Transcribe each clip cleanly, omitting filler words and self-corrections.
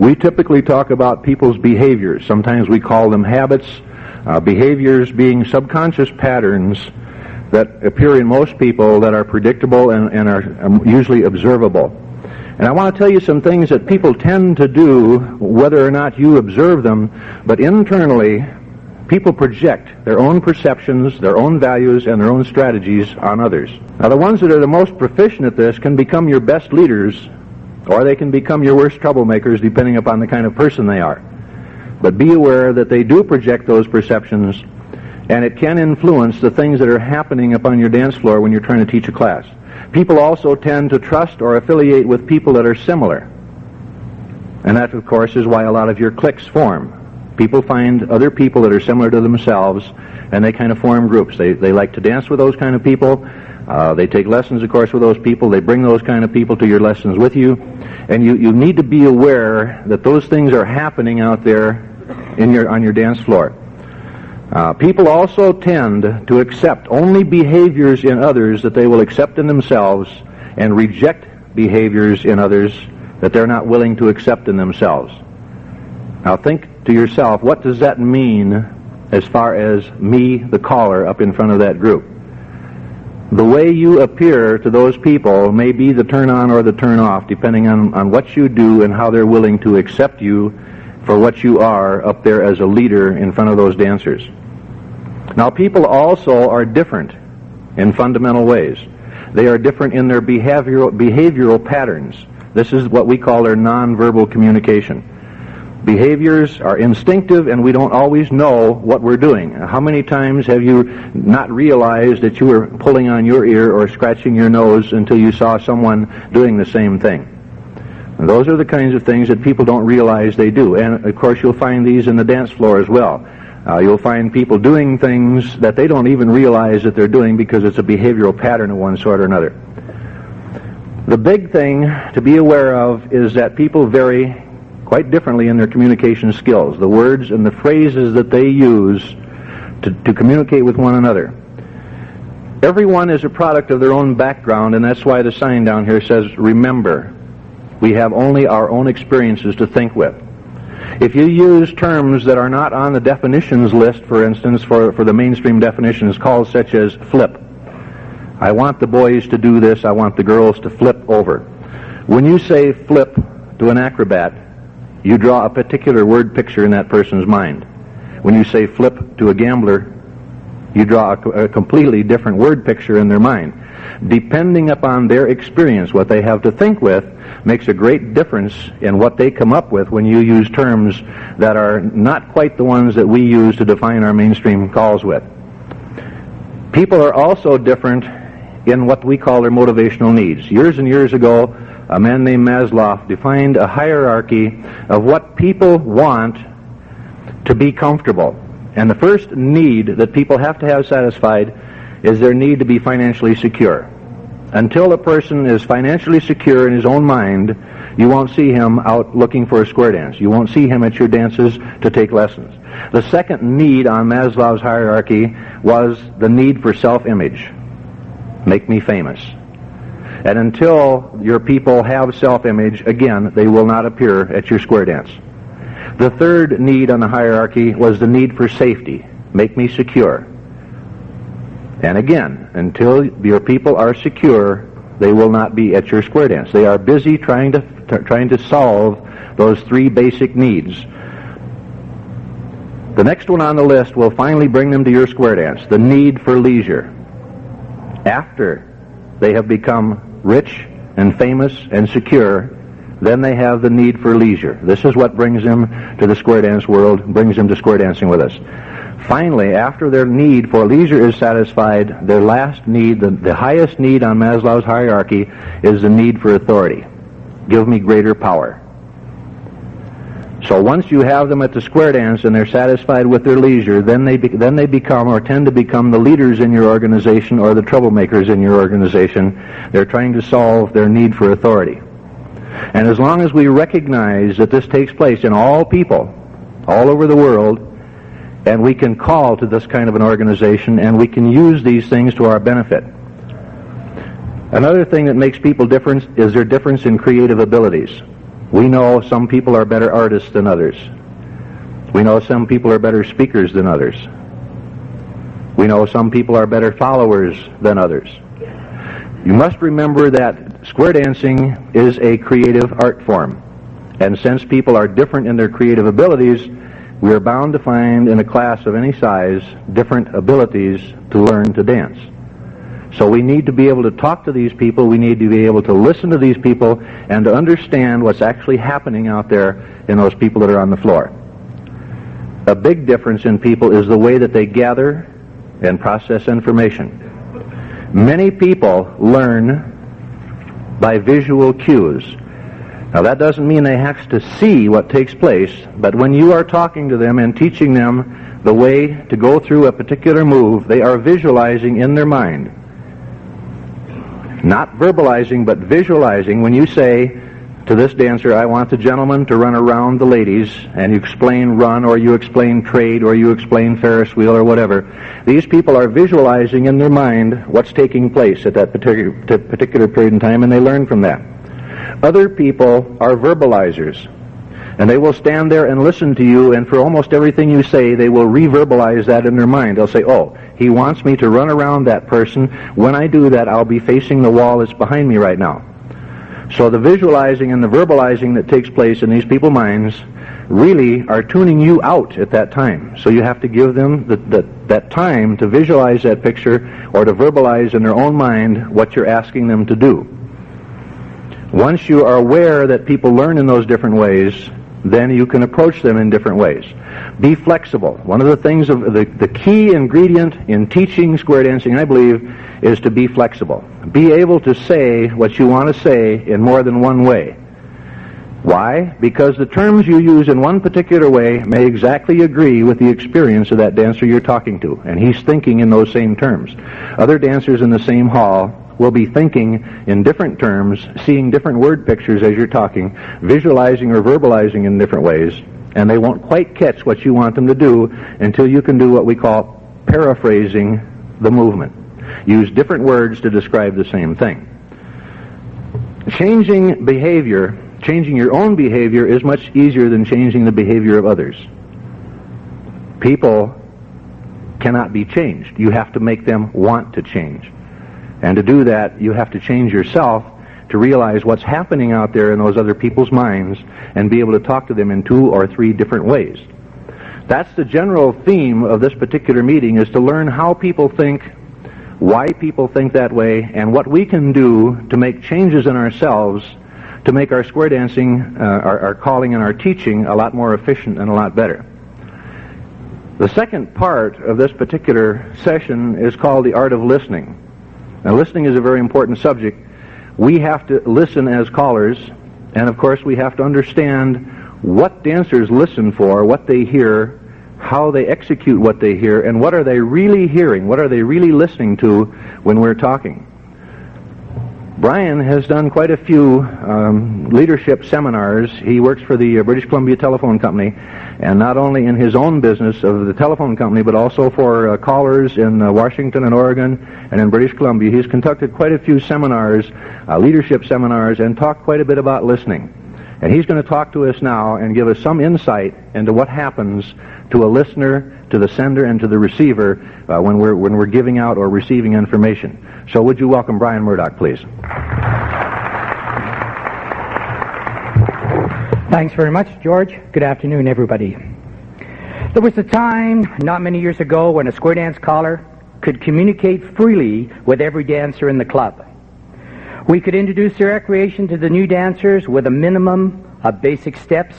We typically talk about people's behaviors. Sometimes we call them habits, behaviors being subconscious patterns that appear in most people that are predictable and are usually observable. And I want to tell you some things that people tend to do, whether or not you observe them, but internally, people project their own perceptions, their own values, and their own strategies on others. Now, the ones that are the most proficient at this can become your best leaders, or they can become your worst troublemakers, depending upon the kind of person they are. But be aware that they do project those perceptions, and it can influence the things that are happening up on your dance floor when you're trying to teach a class. People also tend to trust or affiliate with people that are similar. And that, of course, is why a lot of your cliques form. People find other people that are similar to themselves, and they kind of form groups. They like to dance with those kind of people. They take lessons, of course, with those people. They bring those kind of people to your lessons with you. And you need to be aware that those things are happening out there on your dance floor. People also tend to accept only behaviors in others that they will accept in themselves and reject behaviors in others that they're not willing to accept in themselves. Now think to yourself, what does that mean as far as me, the caller, up in front of that group? The way you appear to those people may be the turn on or the turn off, depending on what you do and how they're willing to accept you for what you are up there as a leader in front of those dancers. Now, people also are different in fundamental ways. They are different in their behavioral patterns. This is what we call their nonverbal communication. Behaviors are instinctive, and we don't always know what we're doing. How many times have you not realized that you were pulling on your ear or scratching your nose until you saw someone doing the same thing? And those are the kinds of things that people don't realize they do. And, of course, you'll find these in the dance floor as well. You'll find people doing things that they don't even realize that they're doing because it's a behavioral pattern of one sort or another. The big thing to be aware of is that people vary quite differently in their communication skills, the words and the phrases that they use to communicate with one another. Everyone is a product of their own background, and that's why the sign down here says, remember, we have only our own experiences to think with. If you use terms that are not on the definitions list, for instance, for the mainstream definitions called such as flip, I want the boys to do this, I want the girls to flip over. When you say flip to an acrobat, you draw a particular word picture in that person's mind. When you say flip to a gambler, you draw a completely different word picture in their mind. Depending upon their experience, what they have to think with makes a great difference in what they come up with when you use terms that are not quite the ones that we use to define our mainstream calls with. People are also different in what we call their motivational needs. Years and years ago, a man named Maslow defined a hierarchy of what people want to be comfortable. And the first need that people have to have satisfied is their need to be financially secure. Until a person is financially secure in his own mind, you won't see him out looking for a square dance. You won't see him at your dances to take lessons. The second need on Maslow's hierarchy was the need for self-image. Make me famous. And until your people have self-image, again, they will not appear at your square dance. The third need on the hierarchy was the need for safety. Make me secure. And again, until your people are secure, they will not be at your square dance. They are busy trying to solve those three basic needs. The next one on the list will finally bring them to your square dance, the need for leisure. After they have become rich and famous and secure, then they have the need for leisure. This is what brings them to the square dance world, brings them to square dancing with us. Finally, after their need for leisure is satisfied, their last need, the highest need on Maslow's hierarchy, is the need for authority. Give me greater power. So once you have them at the square dance and they're satisfied with their leisure, then they become or tend to become the leaders in your organization or the troublemakers in your organization. They're trying to solve their need for authority. And as long as we recognize that this takes place in all people, all over the world, and we can call to this kind of an organization and we can use these things to our benefit. Another thing that makes people different is their difference in creative abilities. We know some people are better artists than others. We know some people are better speakers than others. We know some people are better followers than others. You must remember that square dancing is a creative art form. And since people are different in their creative abilities, we are bound to find in a class of any size different abilities to learn to dance. So we need to be able to talk to these people, we need to be able to listen to these people, and to understand what's actually happening out there in those people that are on the floor. A big difference in people is the way that they gather and process information. Many people learn by visual cues. Now that doesn't mean they have to see what takes place, but when you are talking to them and teaching them the way to go through a particular move, they are visualizing in their mind. Not verbalizing, but visualizing. When you say to this dancer, I want the gentleman to run around the ladies, and you explain run, or you explain trade, or you explain Ferris wheel, or whatever, these people are visualizing in their mind what's taking place at that particular period in time, and they learn from that. Other people are verbalizers, and they will stand there and listen to you, and for almost everything you say, they will re-verbalize that in their mind. They'll say, oh, he wants me to run around that person. When I do that, I'll be facing the wall that's behind me right now. So the visualizing and the verbalizing that takes place in these people's minds really are tuning you out at that time. So you have to give them that time to visualize that picture or to verbalize in their own mind what you're asking them to do. Once you are aware that people learn in those different ways, then you can approach them in different ways. Be flexible. One of the things, of the key ingredient in teaching square dancing, I believe, is to be flexible. Be able to say what you want to say in more than one way. Why? Because the terms you use in one particular way may exactly agree with the experience of that dancer you're talking to, and he's thinking in those same terms. Other dancers in the same hall will be thinking in different terms, seeing different word pictures as you're talking, visualizing or verbalizing in different ways, and they won't quite catch what you want them to do until you can do what we call paraphrasing the movement. Use different words to describe the same thing. Changing behavior, changing your own behavior, is much easier than changing the behavior of others. People cannot be changed. You have to make them want to change. And to do that, you have to change yourself to realize what's happening out there in those other people's minds and be able to talk to them in 2 or 3 different ways. That's the general theme of this particular meeting, is to learn how people think, why people think that way, and what we can do to make changes in ourselves to make our square dancing, our calling and our teaching a lot more efficient and a lot better. The second part of this particular session is called the art of listening. Now, listening is a very important subject. We have to listen as callers, and of course we have to understand what dancers listen for, what they hear, how they execute what they hear, and what are they really hearing, what are they really listening to when we're talking. Brian has done quite a few leadership seminars. He works for the British Columbia Telephone Company, and not only in his own business of the telephone company, but also for callers in Washington and Oregon and in British Columbia. He's conducted quite a few seminars, leadership seminars, and talked quite a bit about listening. And he's going to talk to us now and give us some insight into what happens to a listener, to the sender, and to the receiver when we're giving out or receiving information. So would you welcome Brian Murdoch, please? Thanks very much, George. Good afternoon, everybody. There was a time, not many years ago, when a square dance caller could communicate freely with every dancer in the club. We could introduce the recreation to the new dancers with a minimum of basic steps,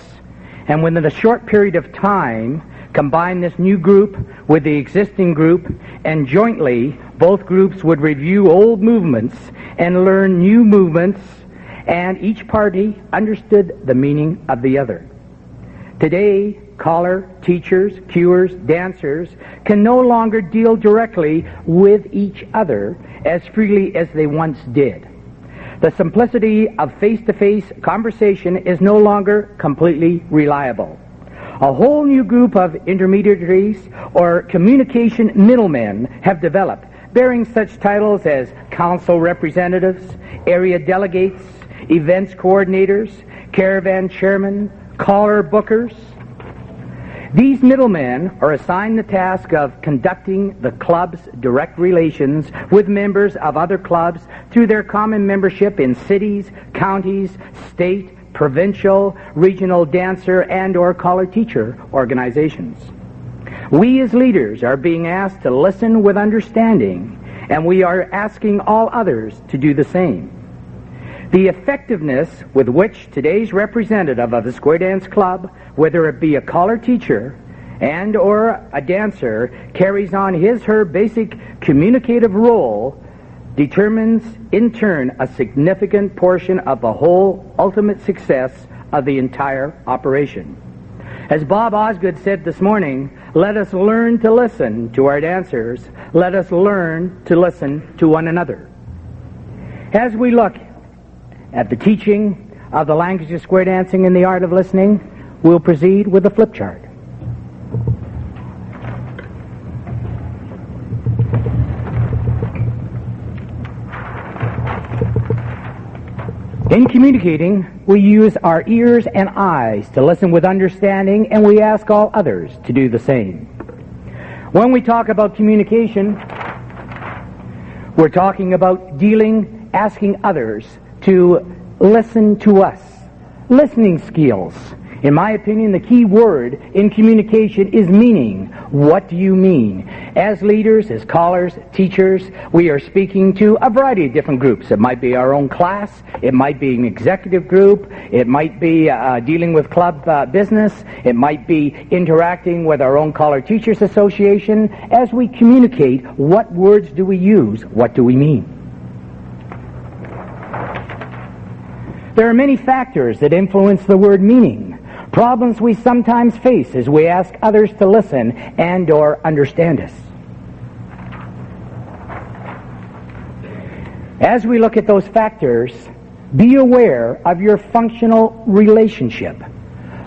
and within a short period of time, combine this new group with the existing group, and jointly both groups would review old movements and learn new movements, and each party understood the meaning of the other. Today, caller, teachers, cuers, dancers can no longer deal directly with each other as freely as they once did. The simplicity of face-to-face conversation is no longer completely reliable. A whole new group of intermediaries or communication middlemen have developed, bearing such titles as council representatives, area delegates, events coordinators, caravan chairmen, caller bookers. These middlemen are assigned the task of conducting the club's direct relations with members of other clubs through their common membership in cities, counties, state, provincial, regional dancer and or caller teacher organizations. We as leaders are being asked to listen with understanding, and we are asking all others to do the same. The effectiveness with which today's representative of the Square Dance Club, whether it be a caller teacher and or a dancer, carries on his/her basic communicative role determines in turn a significant portion of the whole ultimate success of the entire operation. As Bob Osgood said this morning, let us learn to listen to our dancers. Let us learn to listen to one another. As we look at the teaching of the language of square dancing and the art of listening, we'll proceed with the flip chart. In communicating, we use our ears and eyes to listen with understanding, and we ask all others to do the same. When we talk about communication, we're talking about asking others to listen to us. Listening skills. In my opinion, the key word in communication is meaning. What do you mean? As leaders, as callers, teachers, we are speaking to a variety of different groups. It might be our own class. It might be an executive group. It might be dealing with club business. It might be interacting with our own Caller Teachers Association. As we communicate, what words do we use? What do we mean? There are many factors that influence the word meaning. Problems we sometimes face as we ask others to listen and or understand us. As we look at those factors, be aware of your functional relationship.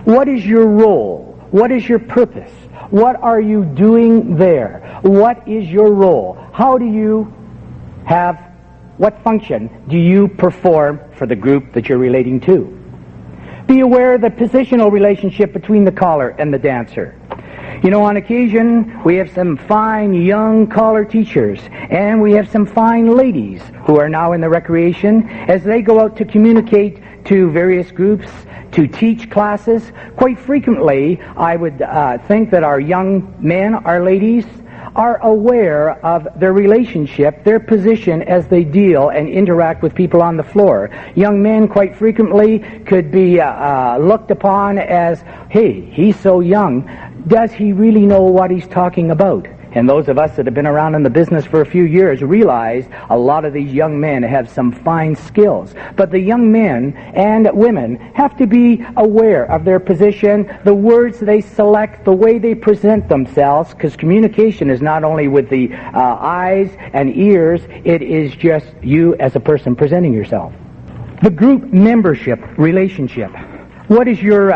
What is your role? What is your purpose? What are you doing there? What is your role? What function do you perform for the group that you're relating to? Be aware of the positional relationship between the caller and the dancer. You know, on occasion, we have some fine young caller teachers, and we have some fine ladies who are now in the recreation as they go out to communicate to various groups, to teach classes. Quite frequently, I would think that our young men, our ladies, are aware of their relationship, their position as they deal and interact with people on the floor. Young men quite frequently could be looked upon as, hey, he's so young. Does he really know what he's talking about? And those of us that have been around in the business for a few years realize a lot of these young men have some fine skills. But the young men and women have to be aware of their position, the words they select, the way they present themselves, because communication is not only with the eyes and ears, it is just you as a person presenting yourself. The group membership relationship. What is your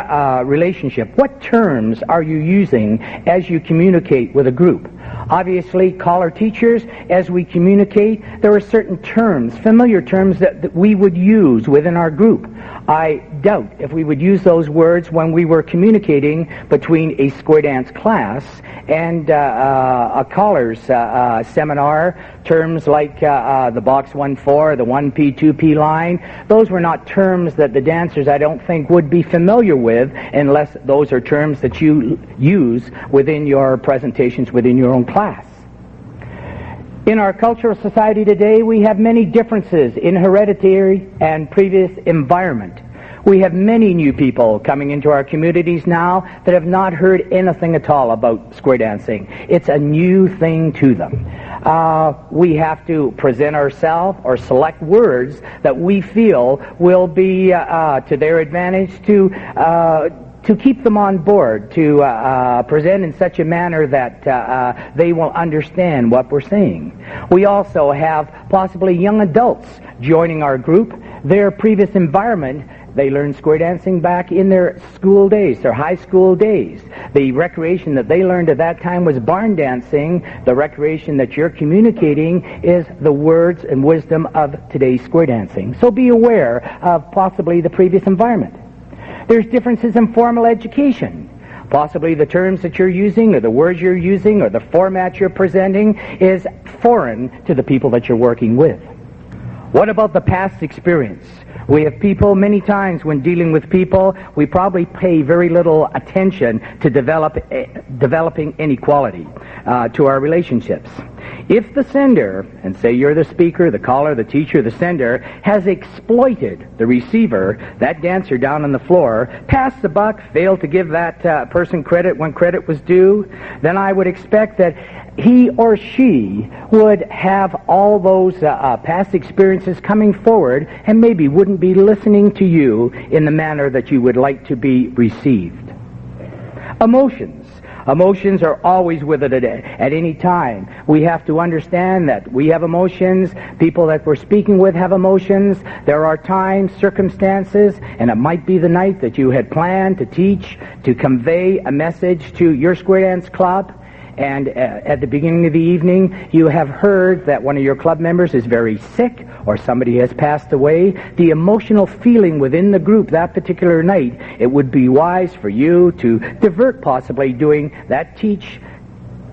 relationship? What terms are you using as you communicate with a group? Obviously, caller teachers, as we communicate, there are certain terms, familiar terms that we would use within our group. I doubt if we would use those words when we were communicating between a square dance class and a caller's seminar. Terms like the box 1-4, the 1P, 2P line, those were not terms that the dancers, I don't think, would be familiar with unless those are terms that you use within your presentations within your own class. In our cultural society today, we have many differences in hereditary and previous environment. We have many new people coming into our communities now that have not heard anything at all about square dancing. It's a new thing to them. We have to present ourselves or select words that we feel will be to their advantage to keep them on board, to present in such a manner that they will understand what we're saying. We also have possibly young adults joining our group. Their previous environment, they learned square dancing back in their school days, their high school days. The recreation that they learned at that time was barn dancing. The recreation that you're communicating is the words and wisdom of today's square dancing. So be aware of possibly the previous environment. There's differences in formal education. Possibly the terms that you're using or the words you're using or the format you're presenting is foreign to the people that you're working with. What about the past experience? We have people, many times when dealing with people, we probably pay very little attention to developing inequality to our relationships. If the sender, and say you're the speaker, the caller, the teacher, the sender, has exploited the receiver, that dancer down on the floor, passed the buck, failed to give that person credit when credit was due, then I would expect that he or she would have all those past experiences coming forward and maybe wouldn't be listening to you in the manner that you would like to be received. Emotions. Emotions are always with it at any time. We have to understand that we have emotions. People that we're speaking with have emotions. There are times, circumstances, and it might be the night that you had planned to teach, to convey a message to your square dance club. And at the beginning of the evening, you have heard that one of your club members is very sick or somebody has passed away. The emotional feeling within the group that particular night, it would be wise for you to divert possibly doing that teach,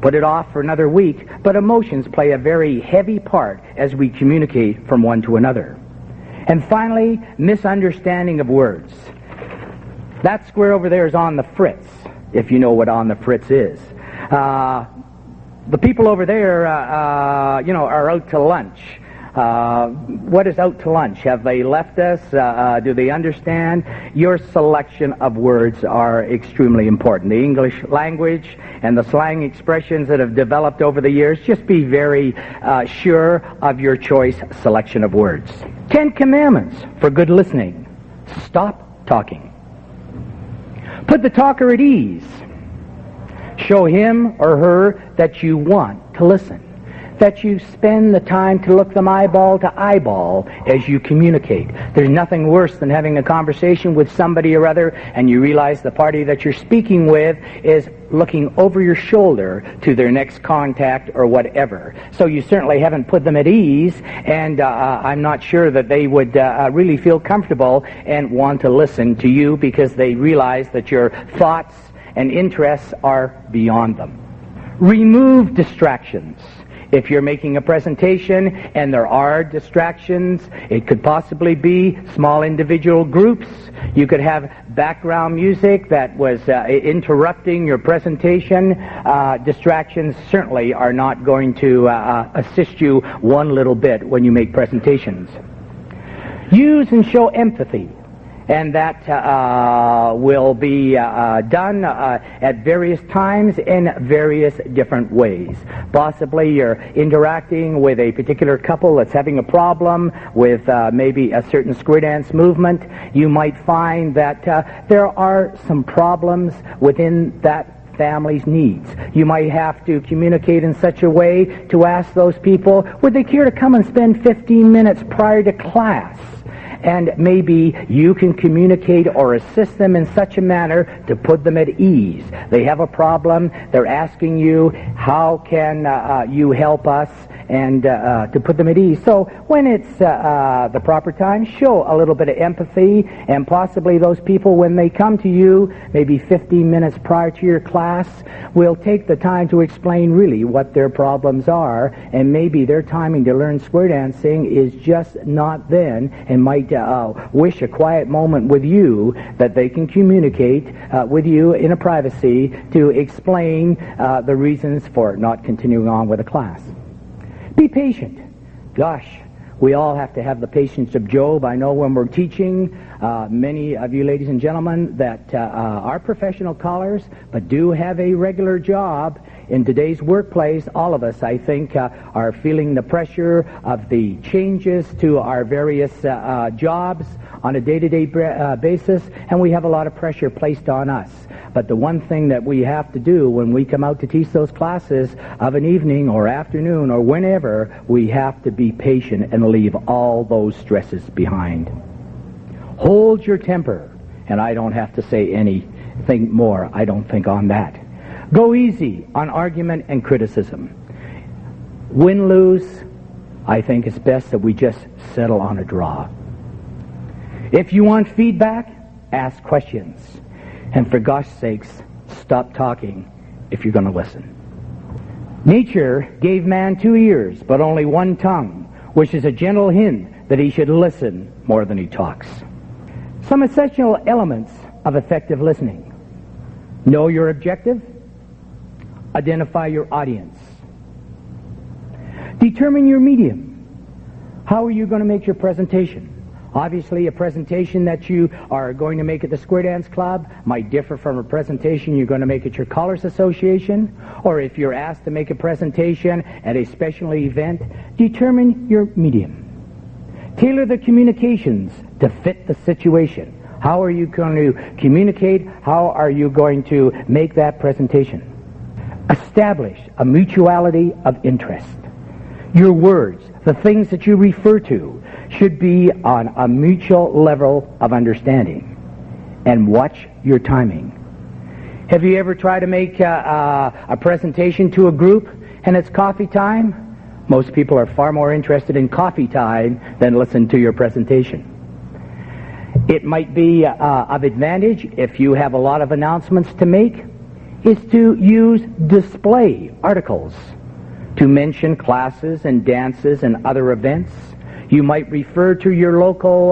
put it off for another week. But emotions play a very heavy part as we communicate from one to another. And finally, misunderstanding of words. That square over there is on the fritz, if you know what on the fritz is. The people over there, are out to lunch. What is out to lunch? Have they left us? Do they understand? Your selection of words are extremely important. The English language and the slang expressions that have developed over the years, just be very sure of your choice selection of words. 10 Commandments for good listening. Stop talking. Put the talker at ease. Show him or her that you want to listen, that you spend the time to look them eyeball to eyeball as you communicate. There's nothing worse than having a conversation with somebody or other and you realize the party that you're speaking with is looking over your shoulder to their next contact or whatever. So you certainly haven't put them at ease, and I'm not sure that they would really feel comfortable and want to listen to you because they realize that your thoughts and interests are beyond them. Remove distractions. If you're making a presentation and there are distractions, it could possibly be small individual groups. You could have background music that was interrupting your presentation. Distractions certainly are not going to assist you one little bit when you make presentations. Use and show empathy. And that will be done at various times in various different ways. Possibly you're interacting with a particular couple that's having a problem with maybe a certain square dance movement. You might find that there are some problems within that family's needs. You might have to communicate in such a way to ask those people, would they care to come and spend 15 minutes prior to class? And maybe you can communicate or assist them in such a manner to put them at ease. They have a problem. They're asking you, how can you help us? And to put them at ease. So when it's the proper time, show a little bit of empathy, and possibly those people, when they come to you, maybe 15 minutes prior to your class, will take the time to explain really what their problems are, and maybe their timing to learn square dancing is just not then, and might wish a quiet moment with you that they can communicate with you in a privacy to explain the reasons for not continuing on with the class. Be patient. Gosh, we all have to have the patience of Job. I know when we're teaching, many of you ladies and gentlemen that are professional callers but do have a regular job in today's workplace. All of us, I think, are feeling the pressure of the changes to our various jobs on a day-to-day basis, and we have a lot of pressure placed on us. But the one thing that we have to do when we come out to teach those classes of an evening or afternoon or whenever, we have to be patient and leave all those stresses behind. Hold your temper, and I don't have to say anything more, I don't think, on that. Go easy on argument and criticism. Win-lose, I think it's best that we just settle on a draw. If you want feedback, ask questions, and for gosh sakes, stop talking if you're going to listen. Nature gave man 2 ears, but only one tongue, which is a gentle hint that he should listen more than he talks. Some essential elements of effective listening. Know your objective. Identify your audience. Determine your medium. How are you going to make your presentation? Obviously, a presentation that you are going to make at the Square Dance Club might differ from a presentation you're going to make at your Callers Association, or if you're asked to make a presentation at a special event, determine your medium. Tailor the communications to fit the situation. How are you going to communicate? How are you going to make that presentation? Establish a mutuality of interest. Your words, the things that you refer to, should be on a mutual level of understanding. And watch your timing. Have you ever tried to make a presentation to a group and it's coffee time? Most people are far more interested in coffee time than listen to your presentation. It might be of advantage, if you have a lot of announcements to make, is to use display articles to mention classes and dances and other events. You might refer to your local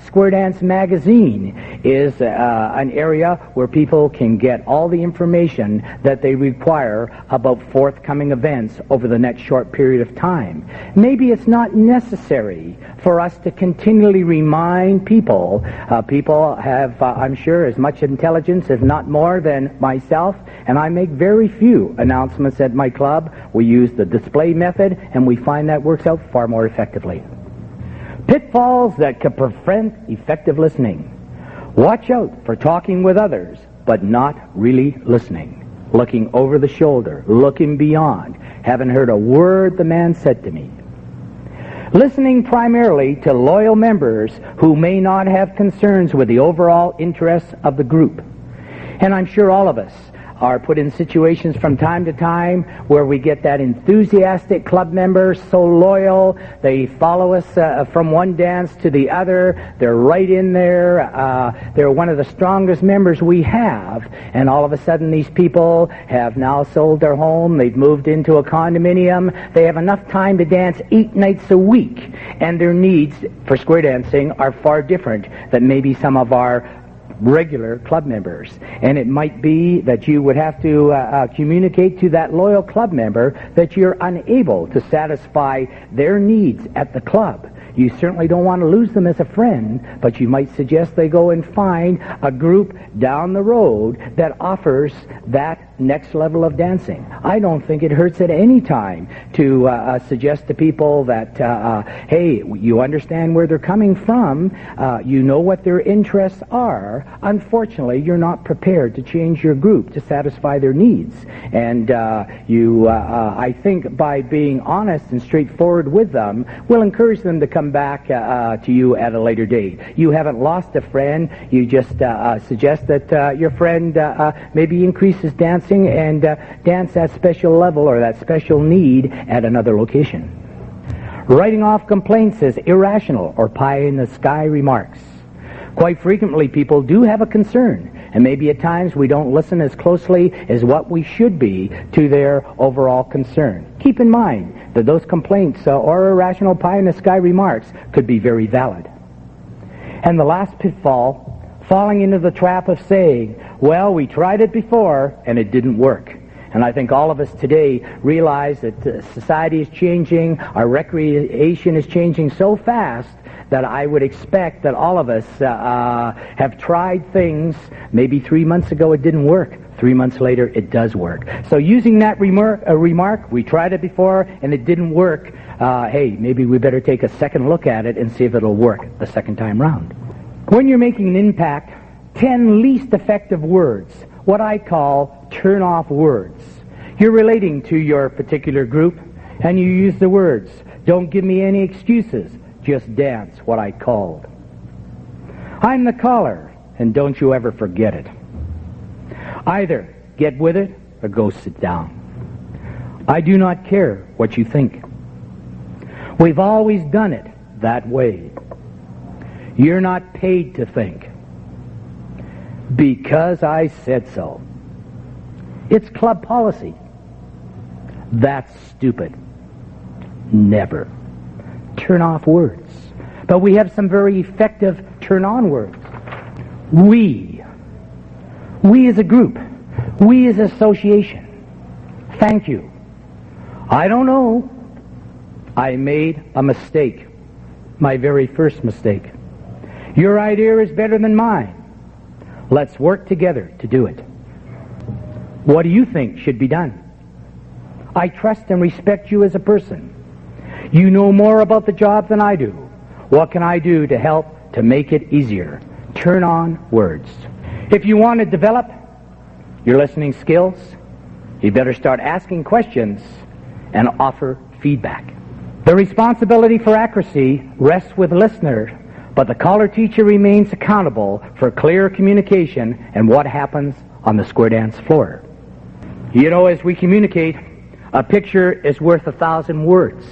Square Dance magazine is an area where people can get all the information that they require about forthcoming events over the next short period of time. Maybe it's not necessary for us to continually remind people. People have, I'm sure, as much intelligence, if not more, than myself, and I make very few announcements at my club. We use the display method, and we find that works out far more effectively. Pitfalls that could prevent effective listening. Watch out for talking with others, but not really listening. Looking over the shoulder, looking beyond. Haven't heard a word the man said to me. Listening primarily to loyal members who may not have concerns with the overall interests of the group. And I'm sure all of us are put in situations from time to time where we get that enthusiastic club member, so loyal, they follow us from one dance to the other, they're right in there, they're one of the strongest members we have, and all of a sudden these people have now sold their home, they've moved into a condominium, they have enough time to dance 8 nights a week, and their needs for square dancing are far different than maybe some of our regular club members. And it might be that you would have to communicate to that loyal club member that you're unable to satisfy their needs at the club. You certainly don't want to lose them as a friend, but you might suggest they go and find a group down the road that offers that next level of dancing. I don't think it hurts at any time to suggest to people that, hey, you understand where they're coming from, you know what their interests are. Unfortunately, you're not prepared to change your group to satisfy their needs. And I think by being honest and straightforward with them, will encourage them to come back to you at a later date. You haven't lost a friend. You just suggest that your friend maybe increases dancing and dance that special level or that special need at another location. Writing off complaints as irrational or pie-in-the-sky remarks. Quite frequently, people do have a concern, and maybe at times we don't listen as closely as what we should be to their overall concern. Keep in mind that those complaints or irrational pie-in-the-sky remarks could be very valid. And the last pitfall, falling into the trap of saying, well, we tried it before and it didn't work. And I think all of us today realize that society is changing, our recreation is changing so fast that I would expect that all of us have tried things. Maybe 3 months ago it didn't work. 3 months later it does work. So using that remark, we tried it before and it didn't work, hey, maybe we better take a second look at it and see if it'll work the second time round. When you're making an impact, 10 least effective words, what I call turn-off words. You're relating to your particular group and you use the words, don't give me any excuses, just dance, what I called. I'm the caller, and don't you ever forget it. Either get with it or go sit down. I do not care what you think. We've always done it that way. You're not paid to think. Because I said so. It's club policy. That's stupid. Never. Turn off words. But we have some very effective turn on words. We as a group. We as an association. Thank you. I don't know. I made a mistake. My very first mistake. Your idea is better than mine. Let's work together to do it. What do you think should be done? I trust and respect you as a person. You know more about the job than I do. What can I do to help to make it easier? Turn on words. If you want to develop your listening skills, you better start asking questions and offer feedback. The responsibility for accuracy rests with the listener, but the caller teacher remains accountable for clear communication and what happens on the square dance floor. You know, as we communicate, a picture is worth 1,000 words.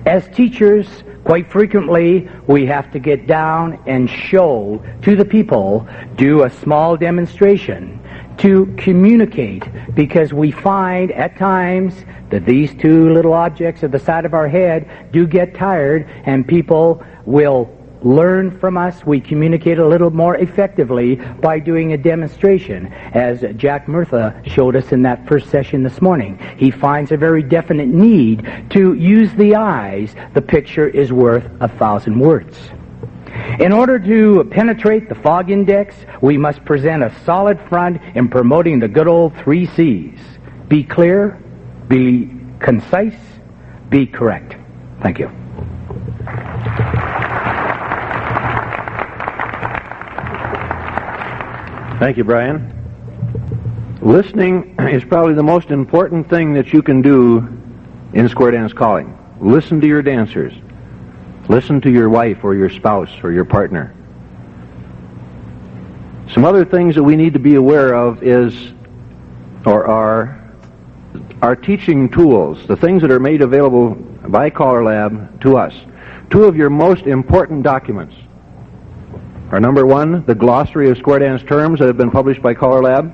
As teachers, quite frequently, we have to get down and show to the people, do a small demonstration to communicate, because we find at times that these two little objects at the side of our head do get tired, and people will learn from us. We communicate a little more effectively by doing a demonstration, as Jack Murtha showed us in that first session this morning. He finds a very definite need to use the eyes. The picture is worth 1,000 words. In order to penetrate the fog index, we must present a solid front in promoting the good old 3 C's. Be clear, be concise, be correct. Thank you. Thank you, Brian. Listening is probably the most important thing that you can do in square dance calling. Listen to your dancers. Listen to your wife or your spouse or your partner. Some other things that we need to be aware of are our teaching tools, the things that are made available by CALLERLAB to us. 2 of your most important documents are, number 1, the glossary of square dance terms that have been published by CALLERLAB,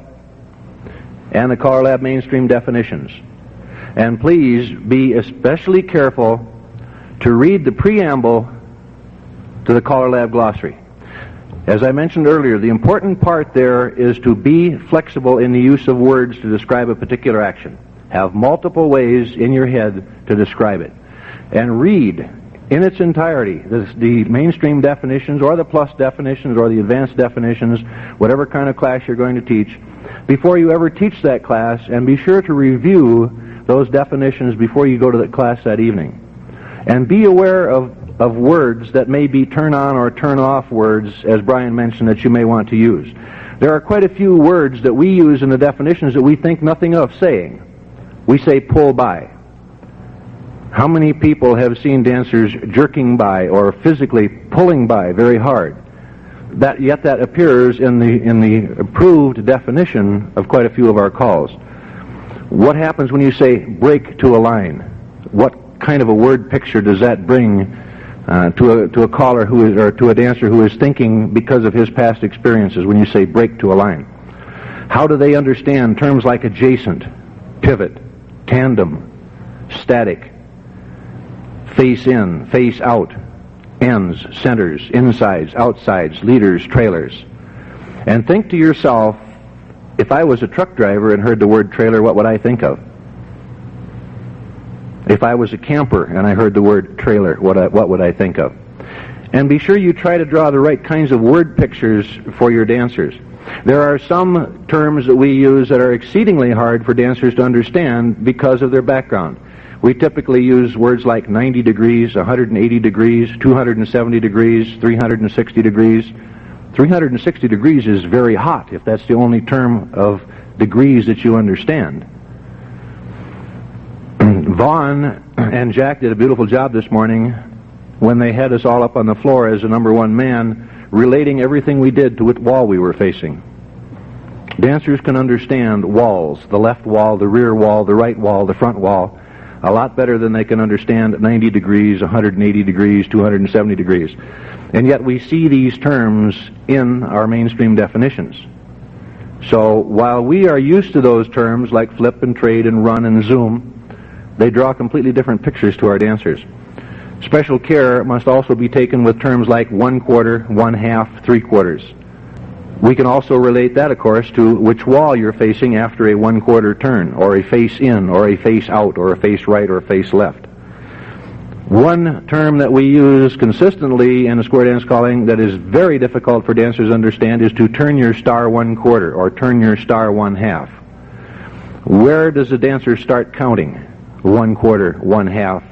and the CALLERLAB mainstream definitions. And please be especially careful to read the preamble to the CALLERLAB glossary. As I mentioned earlier, the important part there is to be flexible in the use of words to describe a particular action. Have multiple ways in your head to describe it. And read in its entirety the mainstream definitions or the plus definitions or the advanced definitions, whatever kind of class you're going to teach, before you ever teach that class, and be sure to review those definitions before you go to the class that evening. And be aware of words that may be turn-on or turn-off words, as Brian mentioned, that you may want to use. There are quite a few words that we use in the definitions that we think nothing of saying. We say pull by. How many people have seen dancers jerking by or physically pulling by very hard? Yet that appears in the approved definition of quite a few of our calls. What happens when you say break to a line? What kind of a word picture does that bring to a caller or to a dancer who is thinking because of his past experiences when you say break to a line? How do they understand terms like adjacent, pivot, tandem, static, face in, face out, ends, centers, insides, outsides, leaders, trailers? And think to yourself, if I was a truck driver and heard the word trailer, what would I think of? If I was a camper and I heard the word trailer, what would I think of? And be sure you try to draw the right kinds of word pictures for your dancers. There are some terms that we use that are exceedingly hard for dancers to understand because of their background. We typically use words like 90 degrees, 180 degrees, 270 degrees, 360 degrees. 360 degrees is very hot if that's the only term of degrees that you understand. Vaughn and Jack did a beautiful job this morning when they had us all up on the floor as the number 1 man, relating everything we did to what wall we were facing. Dancers can understand walls, the left wall, the rear wall, the right wall, the front wall, a lot better than they can understand 90 degrees, 180 degrees, 270 degrees. And yet we see these terms in our mainstream definitions. So while we are used to those terms like flip and trade and run and zoom, they draw completely different pictures to our dancers. Special care must also be taken with terms like 1/4, 1/2, 3/4. We can also relate that, of course, to which wall you're facing after a 1/4 turn, or a face in, or a face out, or a face right, or a face left. One term that we use consistently in the square dance calling that is very difficult for dancers to understand is to turn your star 1/4 or turn your star 1/2. Where does the dancer start counting? 1/4, 1/2,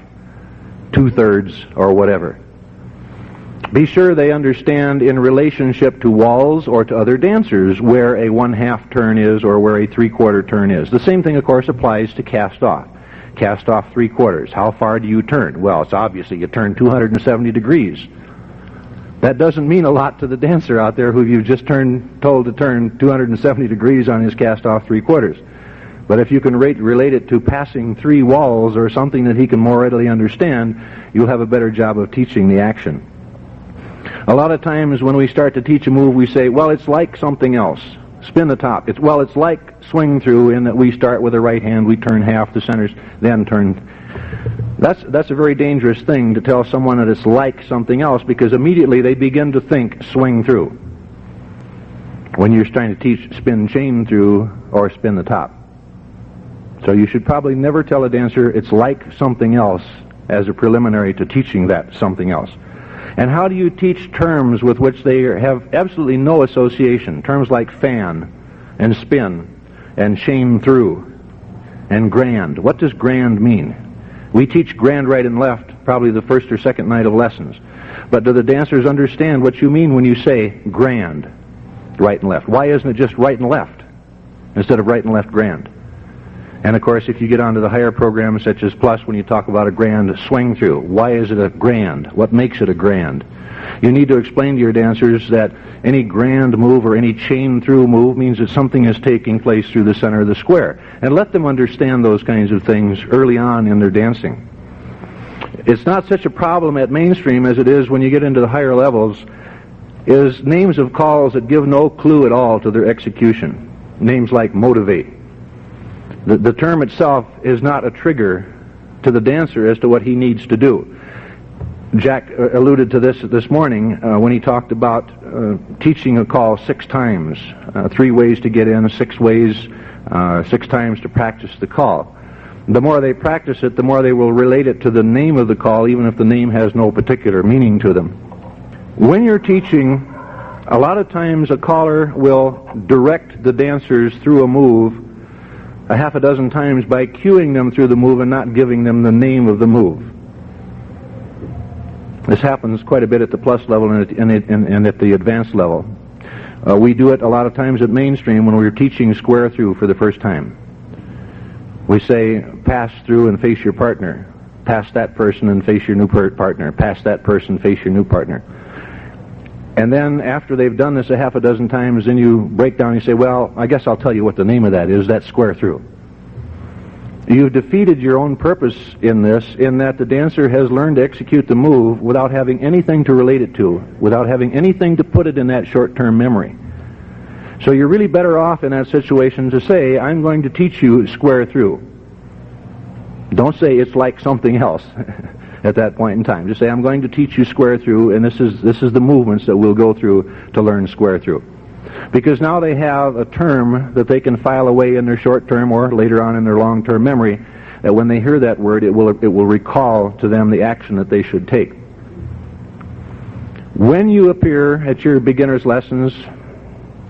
2/3, or whatever. Be sure they understand in relationship to walls or to other dancers where a 1/2 turn is or where a 3/4 turn is. The same thing, of course, applies to cast off. Cast off 3/4. How far do you turn? Well, it's obviously you turn 270 degrees. That doesn't mean a lot to the dancer out there who you've just told to turn 270 degrees on his cast off 3/4. But if you can relate it to passing 3 walls or something that he can more readily understand, you'll have a better job of teaching the action. A lot of times when we start to teach a move, we say, well, it's like something else. Spin the top. It's like swing through in that we start with the right hand, we turn half the centers, then turn. That's a very dangerous thing to tell someone that it's like something else, because immediately they begin to think swing through when you're trying to teach spin chain through or spin the top. So you should probably never tell a dancer it's like something else as a preliminary to teaching that something else. And how do you teach terms with which they have absolutely no association? Terms like fan and spin and chain through and grand. What does grand mean? We teach grand right and left probably the first or second night of lessons. But do the dancers understand what you mean when you say grand right and left? Why isn't it just right and left instead of right and left grand? And of course, if you get onto the higher programs such as Plus, when you talk about a grand swing through, why is it a grand? What makes it a grand? You need to explain to your dancers that any grand move or any chain through move means that something is taking place through the center of the square. And let them understand those kinds of things early on in their dancing. It's not such a problem at mainstream as it is when you get into the higher levels, is names of calls that give no clue at all to their execution. Names like motivate. The term itself is not a trigger to the dancer as to what he needs to do. Jack alluded to this morning when he talked about teaching a call 6 times. 3 ways to get in, 6 ways, 6 times to practice the call. The more they practice it, the more they will relate it to the name of the call, even if the name has no particular meaning to them. When you're teaching, a lot of times a caller will direct the dancers through a move a half a dozen times by cueing them through the move and not giving them the name of the move. This happens quite a bit at the plus level and at the advanced level. We do it a lot of times at mainstream when we're teaching square through for the first time. We say, pass through and face your partner. Pass that person and face your new partner. Pass that person, face your new partner. And then after they've done this a half a dozen times, then you break down and you say, well, I guess I'll tell you what the name of that is. That's square through. You've defeated your own purpose in this, in that the dancer has learned to execute the move without having anything to relate it to, without having anything to put it in that short-term memory. So you're really better off in that situation to say, I'm going to teach you square through. Don't say it's like something else. At that point in time, just say, I'm going to teach you square through, and this is the movements that we'll go through to learn square through. Because now they have a term that they can file away in their short term or later on in their long term memory, that when they hear that word, it will recall to them the action that they should take. When you appear at your beginner's lessons,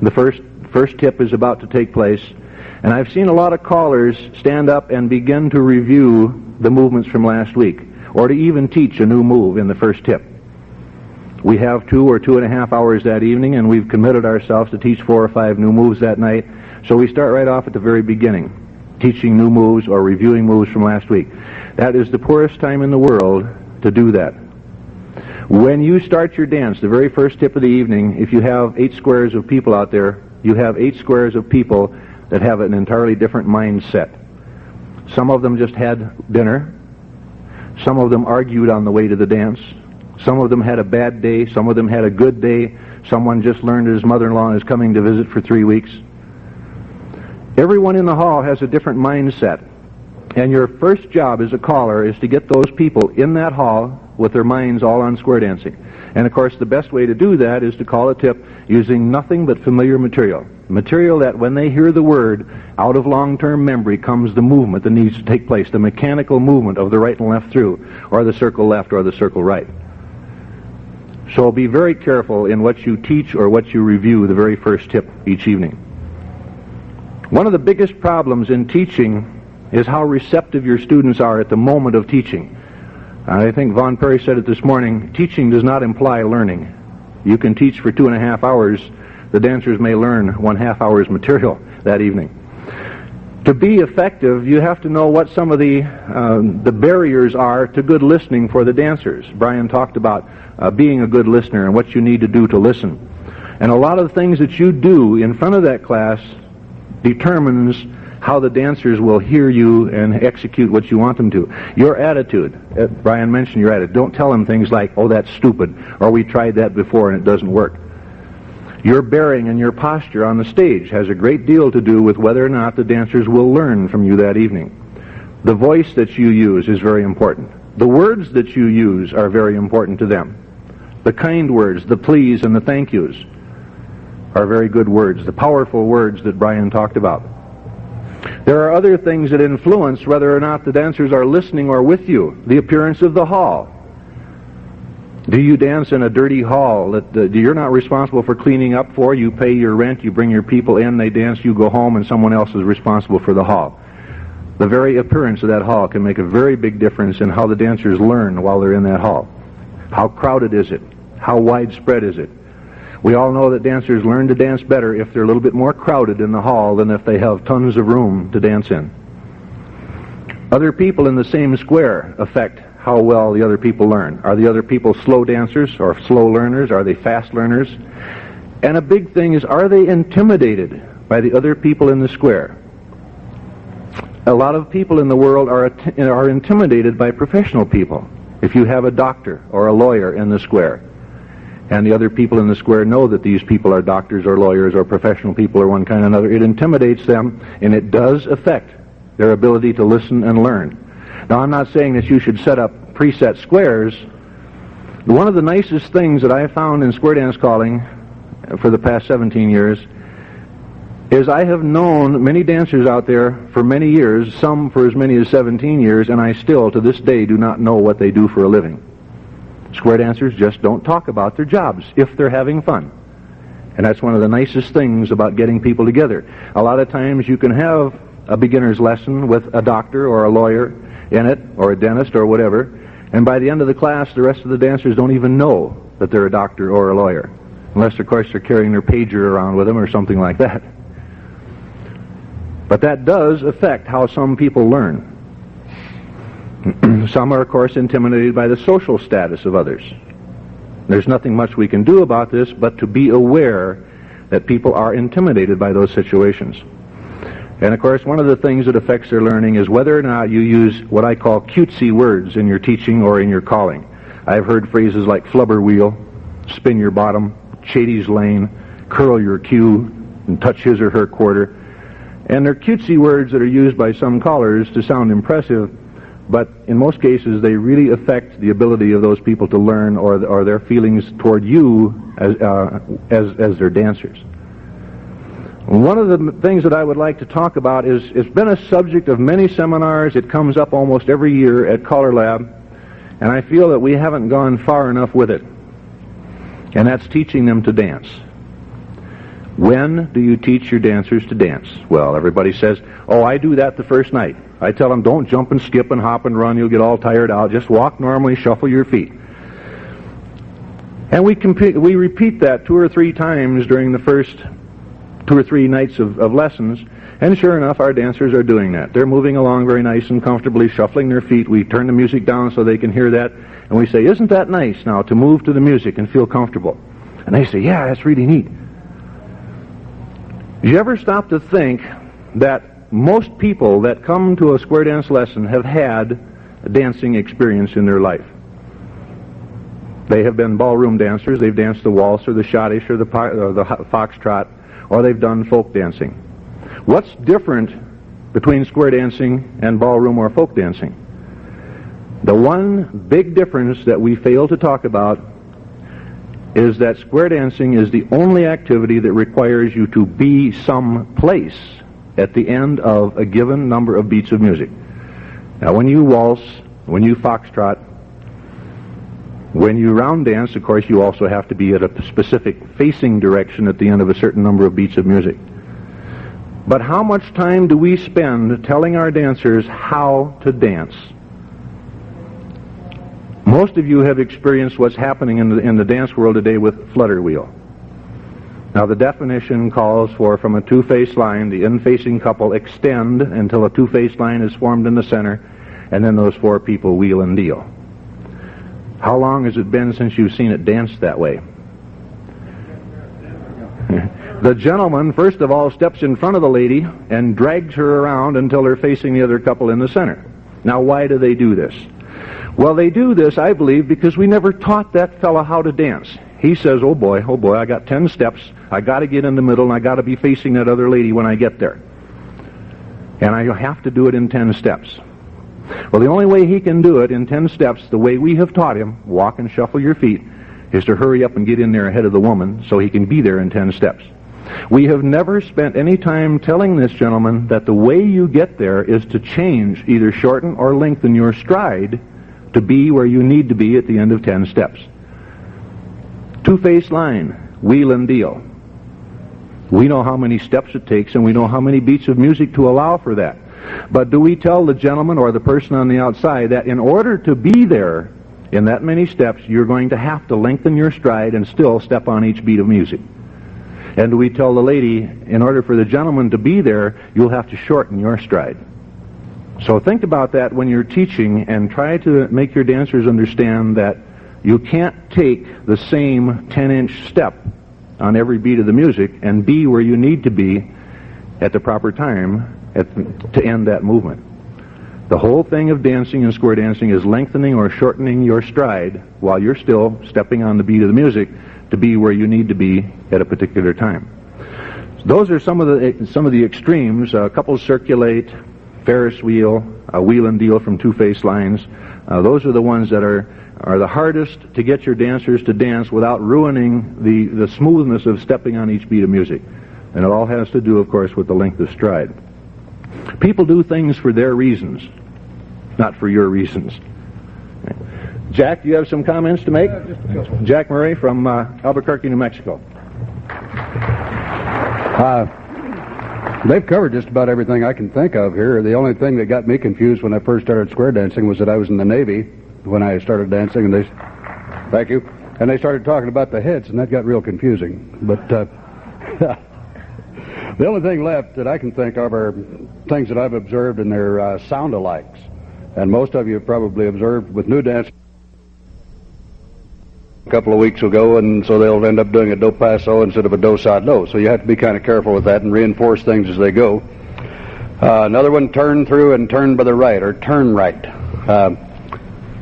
the first tip is about to take place, and I've seen a lot of callers stand up and begin to review the movements from last week, or to even teach a new move in the first tip. We have 2 or 2.5 hours that evening, and we've committed ourselves to teach 4 or 5 new moves that night. So we start right off at the very beginning, teaching new moves or reviewing moves from last week. That is the poorest time in the world to do that. When you start your dance, the very first tip of the evening, if you have 8 squares of people out there, you have 8 squares of people that have an entirely different mindset. Some of them just had dinner. Some of them argued on the way to the dance. Some of them had a bad day. Some of them had a good day. Someone just learned his mother-in-law is coming to visit for 3 weeks. Everyone in the hall has a different mindset. And your first job as a caller is to get those people in that hall with their minds all on square dancing. And of course the best way to do that is to call a tip using nothing but familiar material. Material that when they hear the word, out of long-term memory comes the movement that needs to take place, the mechanical movement of the right and left through, or the circle left or the circle right. So be very careful in what you teach or what you review the very first tip each evening. One of the biggest problems in teaching is how receptive your students are at the moment of teaching. I think Von Perry said it this morning, teaching does not imply learning. You can teach for 2.5 hours. The dancers may learn 1/2 hour's material that evening. To be effective, you have to know what some of the barriers are to good listening for the dancers. Brian talked about being a good listener and what you need to do to listen. And a lot of the things that you do in front of that class determines how the dancers will hear you and execute what you want them to. Your attitude. Brian mentioned your attitude. Don't tell them things like, oh, that's stupid, or we tried that before and it doesn't work. Your bearing and your posture on the stage has a great deal to do with whether or not the dancers will learn from you that evening. The voice that you use is very important. The words that you use are very important to them. The kind words, the please and the thank yous are very good words, the powerful words that Brian talked about. There are other things that influence whether or not the dancers are listening or with you. The appearance of the hall. Do you dance in a dirty hall that you're not responsible for cleaning up for? You pay your rent, you bring your people in, they dance, you go home, and someone else is responsible for the hall. The very appearance of that hall can make a very big difference in how the dancers learn while they're in that hall. How crowded is it? How widespread is it? We all know that dancers learn to dance better if they're a little bit more crowded in the hall than if they have tons of room to dance in. Other people in the same square affect how well the other people learn. Are the other people slow dancers or slow learners? Are they fast learners? And a big thing is, are they intimidated by the other people in the square? A lot of people in the world are intimidated by professional people. If you have a doctor or a lawyer in the square, and the other people in the square know that these people are doctors or lawyers or professional people or one kind or another, it intimidates them, and it does affect their ability to listen and learn. Now, I'm not saying that you should set up preset squares. One of the nicest things that I have found in square dance calling for the past 17 years is I have known many dancers out there for many years, some for as many as 17 years, and I still, to this day, do not know what they do for a living. Square dancers just don't talk about their jobs if they're having fun. And that's one of the nicest things about getting people together. A lot of times you can have a beginner's lesson with a doctor or a lawyer in it, or a dentist or whatever, and by the end of the class the rest of the dancers don't even know that they're a doctor or a lawyer. Unless, of course, they're carrying their pager around with them or something like that. But that does affect how some people learn. Some are, of course, intimidated by the social status of others. There's nothing much we can do about this but to be aware that people are intimidated by those situations. And, of course, one of the things that affects their learning is whether or not you use what I call cutesy words in your teaching or in your calling. I've heard phrases like flubber wheel, spin your bottom, Chady's lane, curl your cue, and touch his or her quarter. And they're cutesy words that are used by some callers to sound impressive, but in most cases they really affect the ability of those people to learn or their feelings toward you as their dancers. One of the things that I would like to talk about is, it's been a subject of many seminars. It comes up almost every year at CALLERLAB, and I feel that we haven't gone far enough with it. And that's teaching them to dance. When do you teach your dancers to dance? Well, everybody says, oh, I do that the first night. I tell them, don't jump and skip and hop and run. You'll get all tired out. Just walk normally, shuffle your feet. And we repeat that 2 or 3 times during the first 2 or 3 nights of lessons, and sure enough, our dancers are doing that. They're moving along very nice and comfortably, shuffling their feet. We turn the music down so they can hear that, and we say, isn't that nice now to move to the music and feel comfortable? And they say, yeah, that's really neat. Do you ever stop to think that most people that come to a square dance lesson have had a dancing experience in their life? They have been ballroom dancers. They've danced the waltz or the schottische or the foxtrot, or they've done folk dancing. What's different between square dancing and ballroom or folk dancing? The one big difference that we fail to talk about is that square dancing is the only activity that requires you to be someplace at the end of a given number of beats of music. Now, when you waltz, when you foxtrot, when you round dance, of course, you also have to be at a specific facing direction at the end of a certain number of beats of music. But how much time do we spend telling our dancers how to dance? Most of you have experienced what's happening in the dance world today with Flutter Wheel. Now, the definition calls for, from a two-face line, the in-facing couple extend until a two-face line is formed in the center, and then those four people wheel and deal. How long has it been since you've seen it danced that way? The gentleman, first of all, steps in front of the lady and drags her around until they're facing the other couple in the center. Now, why do they do this? Well, they do this, I believe, because we never taught that fellow how to dance. He says, oh boy, I got 10 steps. I got to get in the middle, and I got to be facing that other lady when I get there. And I have to do it in 10 steps. Well, the only way he can do it in 10 steps, the way we have taught him, walk and shuffle your feet, is to hurry up and get in there ahead of the woman so he can be there in 10 steps. We have never spent any time telling this gentleman that the way you get there is to change, either shorten or lengthen your stride to be where you need to be at the end of 10 steps. Two-face line, wheel and deal. We know how many steps it takes, and we know how many beats of music to allow for that. But do we tell the gentleman or the person on the outside that in order to be there in that many steps, you're going to have to lengthen your stride and still step on each beat of music? And do we tell the lady, in order for the gentleman to be there, you'll have to shorten your stride? So think about that when you're teaching, and try to make your dancers understand that you can't take the same 10-inch step on every beat of the music and be where you need to be at the proper time to end that movement. The whole thing of dancing and square dancing is lengthening or shortening your stride while you're still stepping on the beat of the music to be where you need to be at a particular time. Those are some of the extremes. Couples circulate, Ferris wheel, wheel and deal from two-face lines. Those are the ones that are the hardest to get your dancers to dance without ruining the smoothness of stepping on each beat of music. And it all has to do, of course, with the length of stride. People do things for their reasons, not for your reasons. Jack, do you have some comments to make? Jack Murray from Albuquerque, New Mexico. They've covered just about everything I can think of here. The only thing that got me confused when I first started square dancing was that I was in the Navy when I started dancing, and they started talking about the hits, and that got real confusing. But the only thing left that I can think of are things that I've observed, and they're sound-alikes. And most of you have probably observed with new dancers a couple of weeks ago, and so they'll end up doing a do paso instead of a do sa do. So you have to be kind of careful with that and reinforce things as they go. Another one, turn through and turn by the right, or turn right.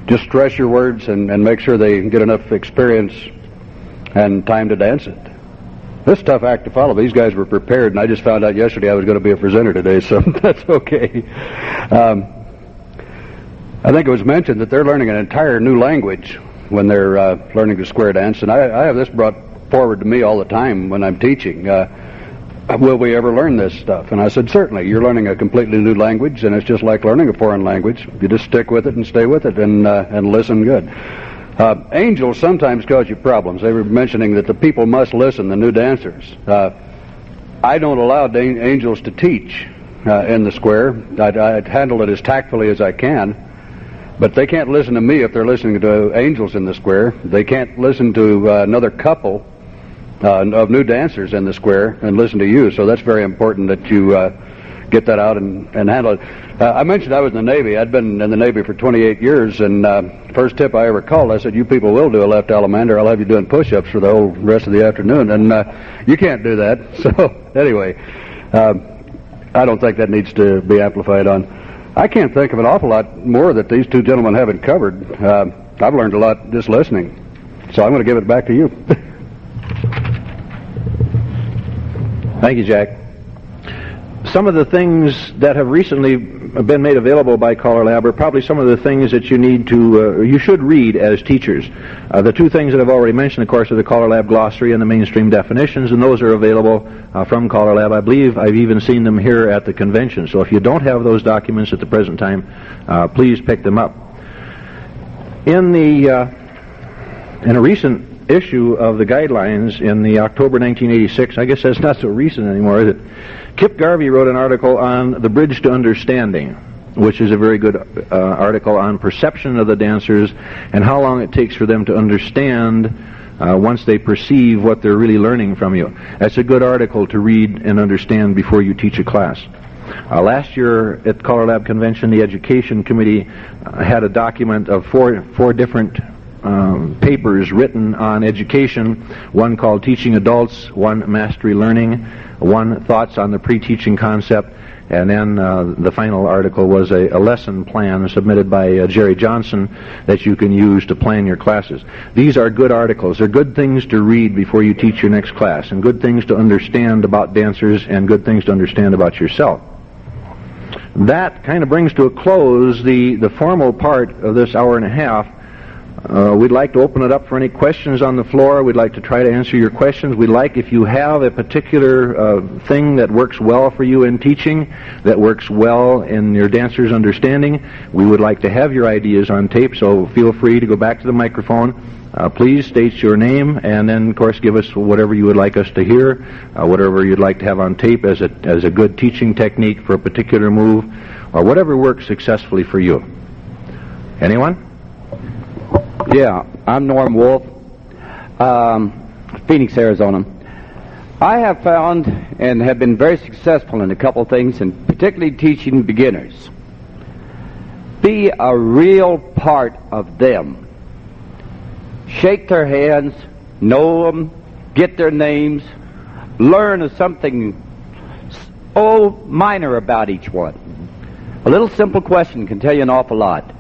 Just stress your words and make sure they get enough experience and time to dance it. This is a tough act to follow. These guys were prepared, and I just found out yesterday I was going to be a presenter today, so that's okay. I think it was mentioned that they're learning an entire new language when they're learning to square dance, and I have this brought forward to me all the time when I'm teaching. Will we ever learn this stuff? And I said, certainly. You're learning a completely new language, and it's just like learning a foreign language. You just stick with it and stay with it and listen good. Angels sometimes cause you problems. They were mentioning that the people must listen, the new dancers. I don't allow angels to teach in the square. I'd handle it as tactfully as I can. But they can't listen to me if they're listening to angels in the square. They can't listen to another couple of new dancers in the square and listen to you. So that's very important that you get that out and handle it. I mentioned I was in the Navy. I'd been in the Navy for 28 years, and first tip I ever called, I said, you people will do a left alamander. I'll have you doing push-ups for the whole rest of the afternoon. And you can't do that. So anyway, I don't think that needs to be amplified on. I can't think of an awful lot more that these two gentlemen haven't covered. I've learned a lot just listening. So I'm going to give it back to you. Thank you, Jack. Some of the things that have recently been made available by CALLERLAB are probably some of the things that you need to, you should read as teachers. The two things that I've already mentioned, of course, are the CALLERLAB glossary and the mainstream definitions, and those are available from CALLERLAB. I believe I've even seen them here at the convention. So if you don't have those documents at the present time, please pick them up. In a recent issue of the guidelines in the October 1986, I guess that's not so recent anymore, is it? Kip Garvey wrote an article on The Bridge to Understanding, which is a very good article on perception of the dancers and how long it takes for them to understand once they perceive what they're really learning from you. That's a good article to read and understand before you teach a class. Last year at CALLERLAB Convention, the Education Committee had a document of four different papers written on education, one called Teaching Adults, one Mastery Learning, one Thoughts on the Pre-Teaching Concept, and then the final article was a lesson plan submitted by Jerry Johnson that you can use to plan your classes. These are good articles. They're good things to read before you teach your next class, and good things to understand about dancers and good things to understand about yourself. That kind of brings to a close the formal part of this hour and a half. We'd like to open it up for any questions on the floor. We'd like to try to answer your questions. We'd like, if you have a particular thing that works well for you in teaching, that works well in your dancer's understanding, we would like to have your ideas on tape, so feel free to go back to the microphone. Please state your name, and then, of course, give us whatever you would like us to hear, whatever you'd like to have on tape as a good teaching technique for a particular move, or whatever works successfully for you. Anyone? Yeah, I'm Norm Wolf, Phoenix, Arizona. I have found and have been very successful in a couple of things, and particularly teaching beginners. Be a real part of them. Shake their hands, know them, get their names, learn something minor about each one. A little simple question can tell you an awful lot.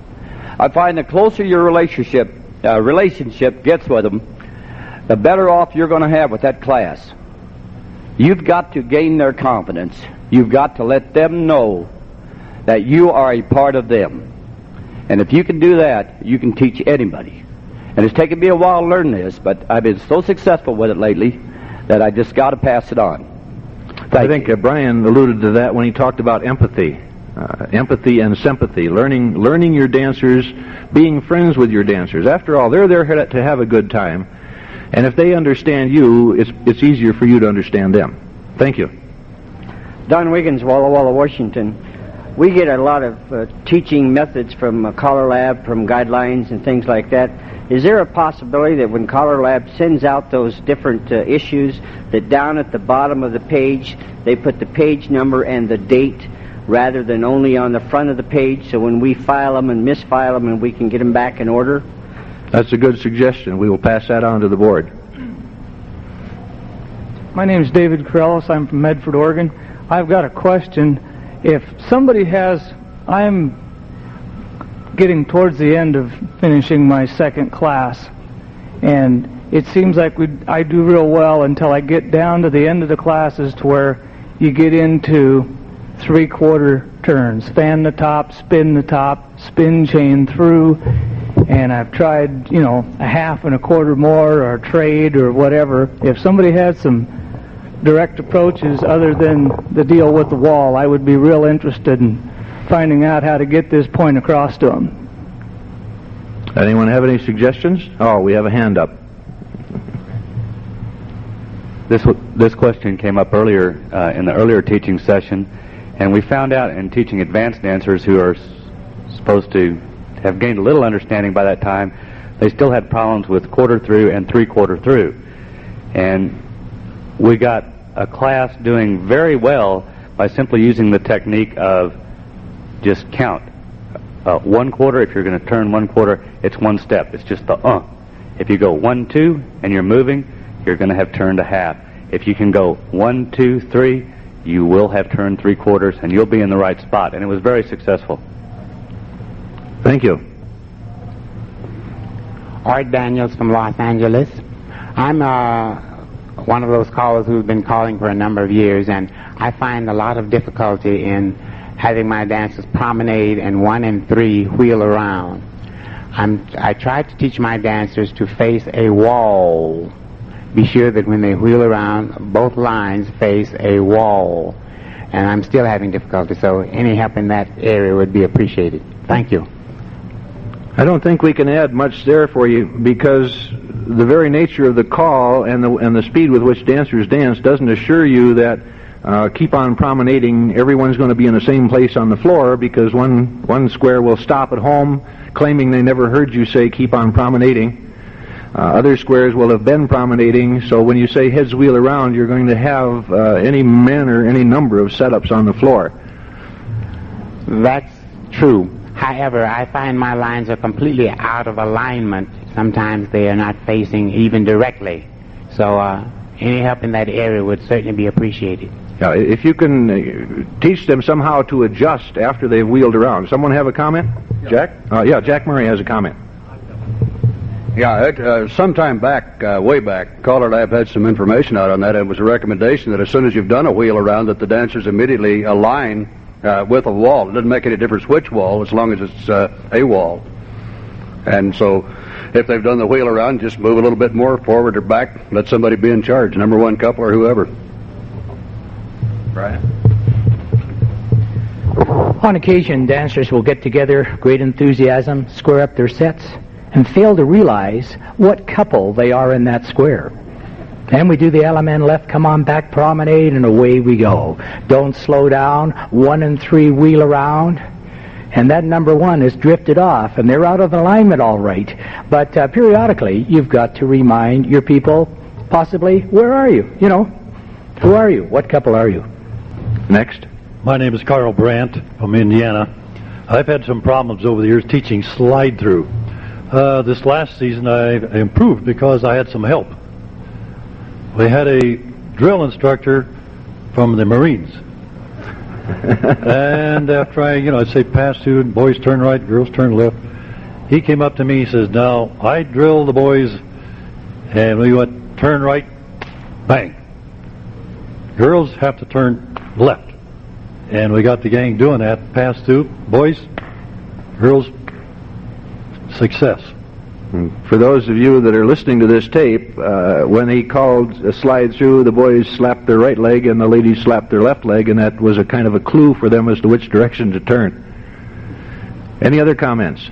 I find the closer your relationship gets with them, the better off you're going to have with that class. You've got to gain their confidence. You've got to let them know that you are a part of them. And if you can do that, you can teach anybody. And it's taken me a while to learn this, but I've been so successful with it lately that I just got to pass it on. I think Brian alluded to that when he talked about empathy. Empathy and sympathy, learning your dancers, being friends with your dancers. After all, they're there to have a good time, and if they understand you, it's easier for you to understand them. Thank you. Don Wiggins, Walla Walla, Washington. We get a lot of teaching methods from CALLERLAB, from guidelines and things like that. Is there a possibility that when CALLERLAB sends out those different issues, that down at the bottom of the page they put the page number and the date, rather than only on the front of the page, so when we file them and misfile them and we can get them back in order? That's a good suggestion. We will pass that on to the board. My name is David Corellis. I'm from Medford, Oregon. I've got a question. If somebody I'm getting towards the end of finishing my second class, and it seems like I do real well until I get down to the end of the classes to where you get into three-quarter turns, fan the top, spin chain through, and I've tried, a half and a quarter more, or trade, or whatever. If somebody had some direct approaches other than the deal with the wall, I would be real interested in finding out how to get this point across to them. Anyone have any suggestions? Oh, we have a hand up. This question came up earlier in the earlier teaching session. And we found out in teaching advanced dancers who are supposed to have gained a little understanding by that time, they still had problems with quarter through and three-quarter through. And we got a class doing very well by simply using the technique of just count. 1 quarter, if you're going to turn 1 quarter, it's one step. It's just the If you go 1, 2, and you're moving, you're going to have turned a half. If you can go 1, 2, 3, you will have turned three-quarters, and you'll be in the right spot. And it was very successful. Thank you. Art Daniels from Los Angeles. I'm one of those callers who's been calling for a number of years, and I find a lot of difficulty in having my dancers promenade and 1 and 3 wheel around. I try to teach my dancers to face a wall. Be sure that when they wheel around, both lines face a wall. And I'm still having difficulty, so any help in that area would be appreciated. Thank you. I don't think we can add much there for you, because the very nature of the call and the speed with which dancers dance doesn't assure you that keep on promenading, everyone's going to be in the same place on the floor, because one square will stop at home claiming they never heard you say keep on promenading. Other squares will have been promenading, so when you say heads wheel around, you're going to have any number of setups on the floor. That's true. However, I find my lines are completely out of alignment. Sometimes they are not facing even directly. So any help in that area would certainly be appreciated. Yeah, if you can teach them somehow to adjust after they've wheeled around. Someone have a comment? Yeah. Jack? Jack Murray has a comment. Yeah, sometime back, way back, CALLERLAB had some information out on that. It was a recommendation that as soon as you've done a wheel around, that the dancers immediately align with a wall. It doesn't make any difference which wall, as long as it's a wall. And so, if they've done the wheel around, just move a little bit more forward or back. Let somebody be in charge, number one couple or whoever. Right. On occasion, dancers will get together, great enthusiasm, square up their sets, and fail to realize what couple they are in that square. Then we do the element left, come on back, promenade, and away we go. Don't slow down, 1 and 3 wheel around, and that number 1 is drifted off, and they're out of alignment all right. But periodically, you've got to remind your people, possibly, where are you? You know, who are you? What couple are you? Next. My name is Karl Brandt from Indiana. I've had some problems over the years teaching slide-through. This last season I improved because I had some help. We had a drill instructor from the Marines. And after I'd say pass through, boys turn right, girls turn left. He came up to me, he says, now I drill the boys, and we went turn right, bang. Girls have to turn left. And we got the gang doing that, pass through, boys, girls, success. For those of you that are listening to this tape, when he called a slide through, the boys slapped their right leg and the ladies slapped their left leg, and that was a kind of a clue for them as to which direction to turn. Any other comments?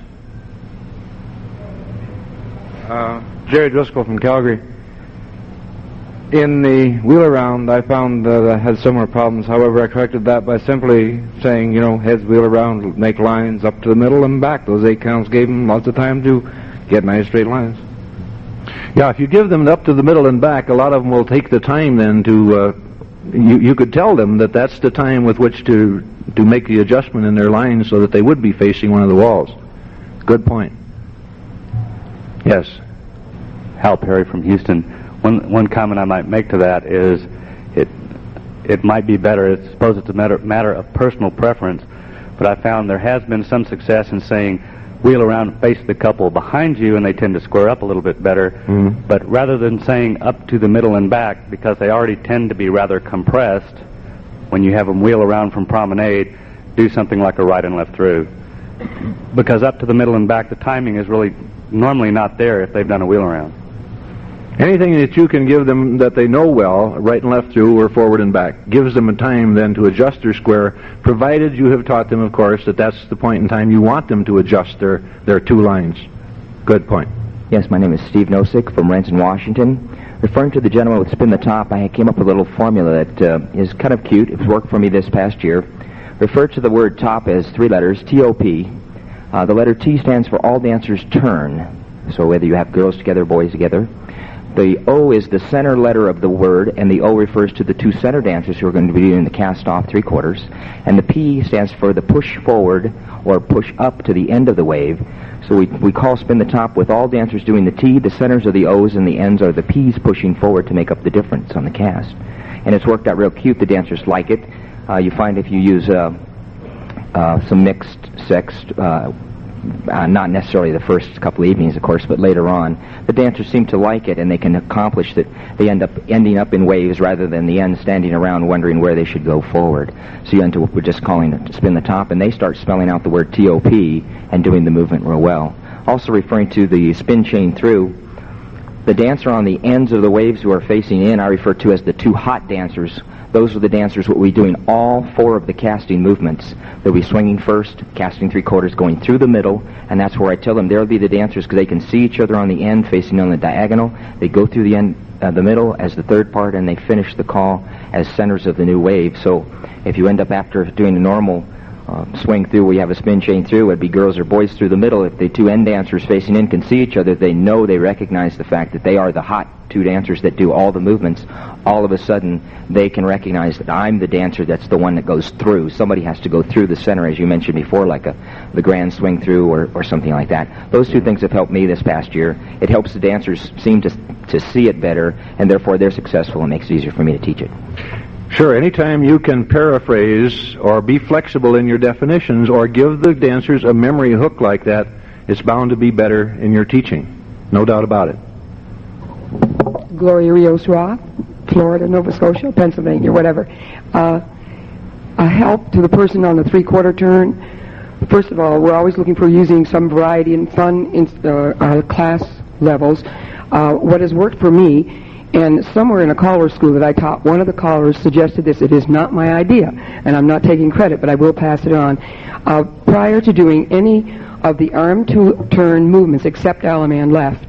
Jerry Driscoll from Calgary. In the wheel around, I found that I had similar problems. However, I corrected that by simply saying, heads wheel around, make lines up to the middle and back. Those 8 counts gave them lots of time to get nice straight lines. Yeah, if you give them up to the middle and back, a lot of them will take the time then to, you could tell them that that's the time with which to make the adjustment in their lines so that they would be facing one of the walls. Good point. Yes. Hal Perry from Houston. One comment I might make to that is it might be better, I suppose it's a matter of personal preference, but I found there has been some success in saying wheel around and face the couple behind you, and they tend to square up a little bit better. Mm-hmm. But rather than saying up to the middle and back, because they already tend to be rather compressed, when you have them wheel around from promenade, do something like a right and left through. Because up to the middle and back, the timing is really normally not there if they've done a wheel around. Anything that you can give them that they know well, right and left through or forward and back, gives them a time then to adjust their square, provided you have taught them, of course, that that's the point in time you want them to adjust their 2 lines. Good point. Yes, my name is Steve Nosek from Renton, Washington. Referring to the gentleman with spin the top, I came up with a little formula that is kind of cute. It's worked for me this past year. Refer to the word top as 3 letters, T-O-P. The letter T stands for all dancers turn. So whether you have girls together, boys together. The O is the center letter of the word, and the O refers to the 2 center dancers who are going to be doing the cast-off 3/4. And the P stands for the push forward or push up to the end of the wave. So we call spin the top with all dancers doing the T, the centers are the O's, and the ends are the P's pushing forward to make up the difference on the cast. And it's worked out real cute. The dancers like it. You find if you use some mixed sex not necessarily the first couple of evenings, of course, but later on. The dancers seem to like it, and they can accomplish that. They end up ending up in waves rather than the end standing around wondering where they should go forward. So you end up with just calling it spin the top, and they start spelling out the word T-O-P and doing the movement real well. Also referring to the spin chain through, the dancer on the ends of the waves who are facing in, I refer to as the two hot dancers. Those are the dancers who will be doing all four of the casting movements. They'll be swinging first, casting three-quarters, going through the middle, and that's where I tell them they'll be the dancers because they can see each other on the end, facing on the diagonal. They go through the end, the middle as the third part, and they finish the call as centers of the new wave. So if you end up after doing a normal swing through where you have a spin chain through, it'd be girls or boys through the middle. If the two end dancers facing in can see each other, they know, they recognize the fact that they are the hot two dancers that do all the movements. All of a sudden, they can recognize that I'm the dancer that's the one that goes through. Somebody has to go through the center, as you mentioned before, like the grand swing through or something like that. Those two things have helped me this past year. It helps the dancers seem to see it better, and therefore they're successful and makes it easier for me to teach it. Sure, anytime you can paraphrase or be flexible in your definitions or give the dancers a memory hook like that, it's bound to be better in your teaching. No doubt about it. Gloria Rios Roth, Florida, Nova Scotia, Pennsylvania, whatever. A help to the person on the three-quarter turn. First of all, we're always looking for using some variety and fun in our class levels. What has worked for me, and somewhere in a caller school that I taught, one of the callers suggested this. It is not my idea, and I'm not taking credit, but I will pass it on. Prior to doing any of the arm-to-turn movements, except Alaman left,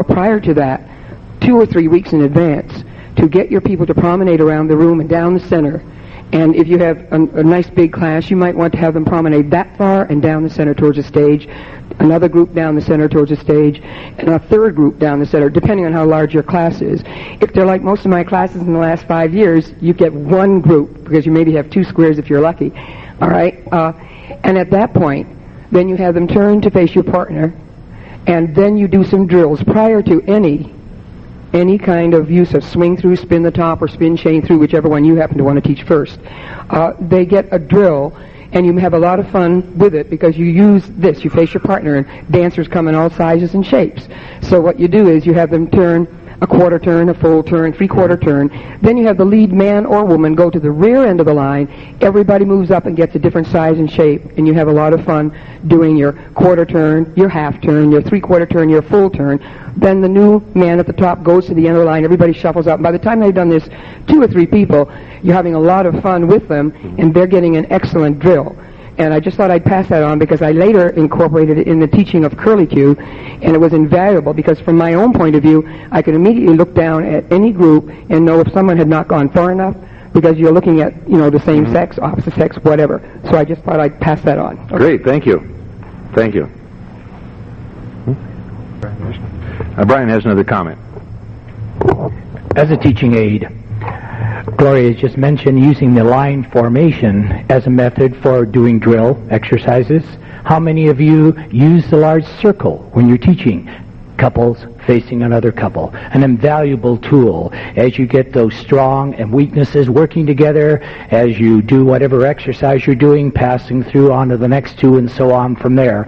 prior to that, 2 or 3 weeks in advance, to get your people to promenade around the room and down the center. And if you have a nice big class, you might want to have them promenade that far and down the center towards the stage, another group down the center towards the stage, and a third group down the center, depending on how large your class is. If they're like most of my classes in the last 5 years, you get one group, because you maybe have 2 squares if you're lucky. All right? And at that point, then you have them turn to face your partner, and then you do some drills prior to any kind of use of swing through, spin the top, or spin chain through, whichever one you happen to want to teach first. They get a drill, and you have a lot of fun with it because you use this. You face your partner, and dancers come in all sizes and shapes. So what you do is you have them turn a quarter turn, a full turn, three-quarter turn. Then you have the lead man or woman go to the rear end of the line. Everybody moves up and gets a different size and shape, and you have a lot of fun doing your quarter turn, your half turn, your three-quarter turn, your full turn. Then the new man at the top goes to the end of the line. Everybody shuffles up. And by the time they've done this, 2 or 3 people, you're having a lot of fun with them, and they're getting an excellent drill. And I just thought I'd pass that on because I later incorporated it in the teaching of curlicue, and it was invaluable because from my own point of view, I could immediately look down at any group and know if someone had not gone far enough because you're looking at, the same sex, opposite sex, whatever. So I just thought I'd pass that on. Okay. Great, thank you. Thank you. Brian has another comment. As a teaching aid, Gloria has just mentioned using the line formation as a method for doing drill exercises. How many of you use the large circle when you're teaching? Couples facing another couple. An invaluable tool as you get those strong and weaknesses working together, as you do whatever exercise you're doing, passing through onto the next 2 and so on from there.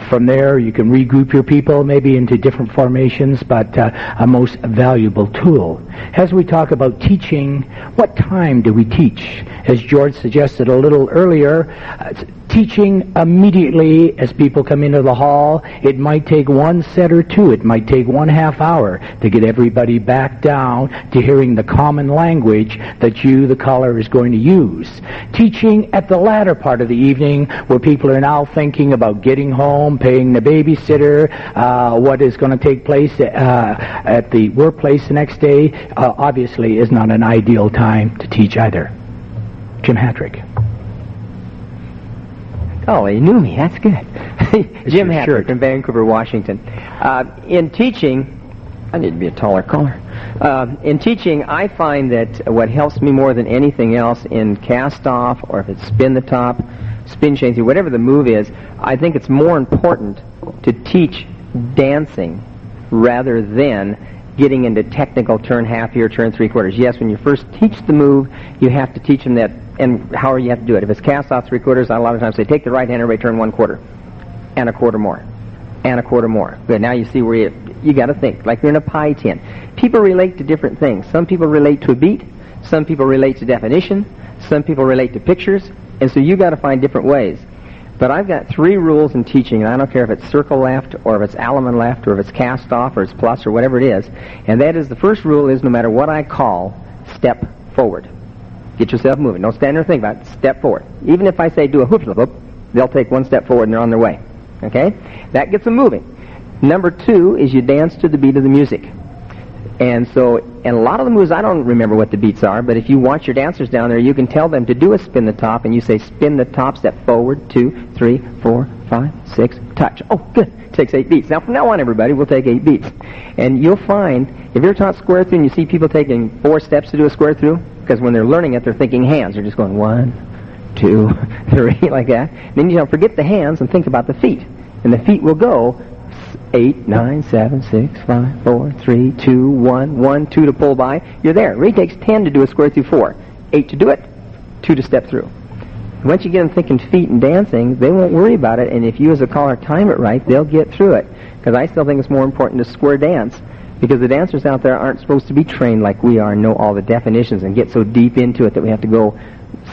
From there, you can regroup your people maybe into different formations, but a most valuable tool. As we talk about teaching, what time do we teach? As George suggested a little earlier, teaching immediately as people come into the hall. It might take 1 set or 2. It might take 1/2 hour to get everybody back down to hearing the common language that you, the caller, is going to use. Teaching at the latter part of the evening where people are now thinking about getting home, paying the babysitter, what is going to take place at the workplace the next day, obviously is not an ideal time to teach either. Jim Hattrick. Oh, he knew me. That's good. Jim Hattrick from Vancouver, Washington. In teaching, I need to be a taller caller. In teaching, I find that what helps me more than anything else in cast-off, or if it's spin the top, spin chain through, whatever the move is, I think it's more important to teach dancing rather than getting into technical turn half here, turn three-quarters. Yes, when you first teach the move, you have to teach them that, and however you have to do it. If it's cast off three-quarters, I a lot of times say, take the right hand, everybody turn 1/4. and a quarter more, and a quarter more. Good. Now you see where you got to think like you're in a pie tin. People relate to different things. Some people relate to a beat. Some people relate to definition. Some people relate to pictures. And so you got to find different ways. But I've got 3 rules in teaching, and I don't care if it's circle left, or if it's Alleman left, or if it's cast off, or it's plus, or whatever it is. And that is, the first rule is, no matter what I call, step forward. Get yourself moving. Don't stand there and think about it. Step forward. Even if I say do a hoop, they'll take 1 step forward and they're on their way. Okay? That gets them moving. Number 2 is you dance to the beat of the music. And so, and a lot of the moves, I don't remember what the beats are, but if you watch your dancers down there, you can tell them to do a spin the top, and you say spin the top, step forward, 2, 3, 4, 5, 6, touch. Oh, good. Takes 8 beats. Now, from now on, everybody, we'll take 8 beats. And you'll find, if you're taught square through and you see people taking 4 steps to do a square through, because when they're learning it, they're thinking hands. They're just going 1, 2, 3, like that. Then you don't forget the hands and think about the feet. And the feet will go 8, 9, 7, 6, 5, 4, 3, 2, 1, 1, 2 to pull by. You're there. It really takes 10 to do a square through 4. 8 to do it, 2 to step through. Once you get them thinking feet and dancing, they won't worry about it, and if you as a caller time it right, they'll get through it. Because I still think it's more important to square dance, because the dancers out there aren't supposed to be trained like we are and know all the definitions and get so deep into it that we have to go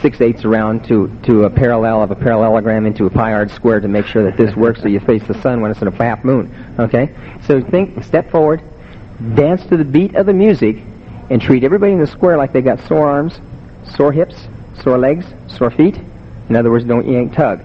6/8 around to a parallel of a parallelogram into a pi-art square to make sure that this works so you face the sun when it's in a half moon. Okay? So think, step forward, dance to the beat of the music, and treat everybody in the square like they got sore arms, sore hips, sore legs, sore feet. In other words, don't yank tug.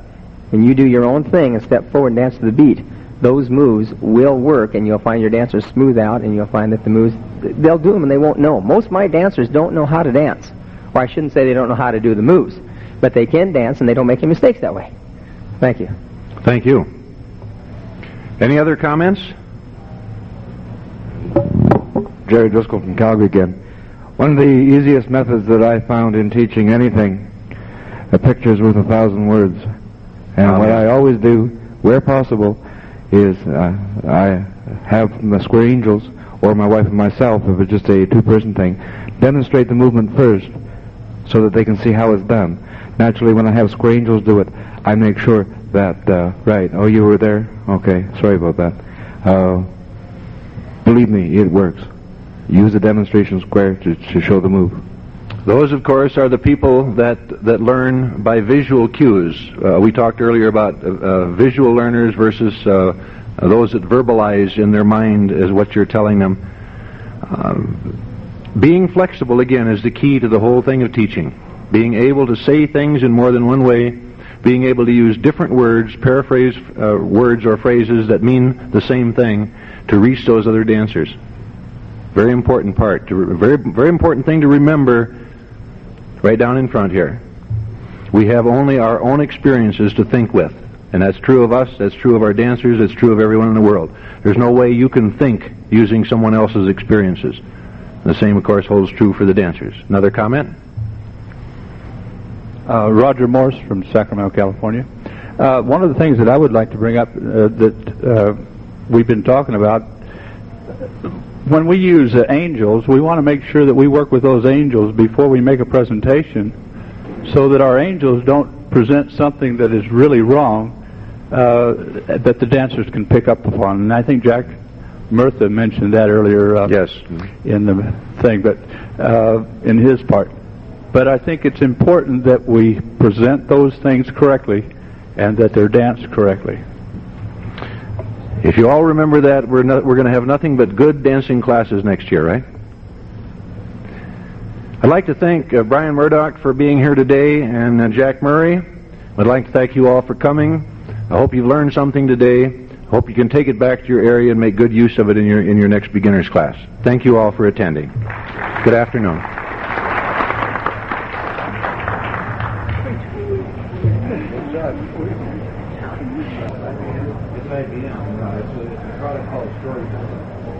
When you do your own thing and step forward and dance to the beat, those moves will work, and you'll find your dancers smooth out, and you'll find that the moves, they'll do them and they won't know. Most of my dancers don't know how to dance. Or I shouldn't say they don't know how to do the moves, but they can dance and they don't make any mistakes that way. Thank you. Thank you. Any other comments? Jerry Driscoll from Calgary again. One of the easiest methods that I found in teaching anything, a picture is worth 1,000 words. And what I always do, where possible, is I have the square angels, or my wife and myself, if it's just a 2-person thing, demonstrate the movement first so that they can see how it's done. Naturally, when I have square angels do it, I make sure that, right, oh, you were there? Okay, sorry about that. Believe me, it works. Use the demonstration square to show the move. Those, of course, are the people that learn by visual cues. We talked earlier about visual learners versus those that verbalize in their mind as what you're telling them. Being flexible, again, is the key to the whole thing of teaching. Being able to say things in more than one way, being able to use different words, paraphrase words or phrases that mean the same thing to reach those other dancers. Very important part. Very important thing to remember right down in front here. We have only our own experiences to think with. And that's true of us, that's true of our dancers, that's true of everyone in the world. There's no way you can think using someone else's experiences. The same, of course, holds true for the dancers. Another comment? Roger Morse from Sacramento, California. One of the things that I would like to bring up that we've been talking about, when we use angels, we want to make sure that we work with those angels before we make a presentation so that our angels don't present something that is really wrong that the dancers can pick up upon. And I think Jack Murtha mentioned that earlier yes. in the thing, but in his part. But I think it's important that we present those things correctly and that they're danced correctly. If you all remember that, we're going to have nothing but good dancing classes next year, right? I'd like to thank Brian Murdoch for being here today, and Jack Murray. I'd like to thank you all for coming. I hope you've learned something today. I hope you can take it back to your area and make good use of it in your next beginner's class. Thank you all for attending. Good afternoon. It's IBM. It's a product called Storyboard.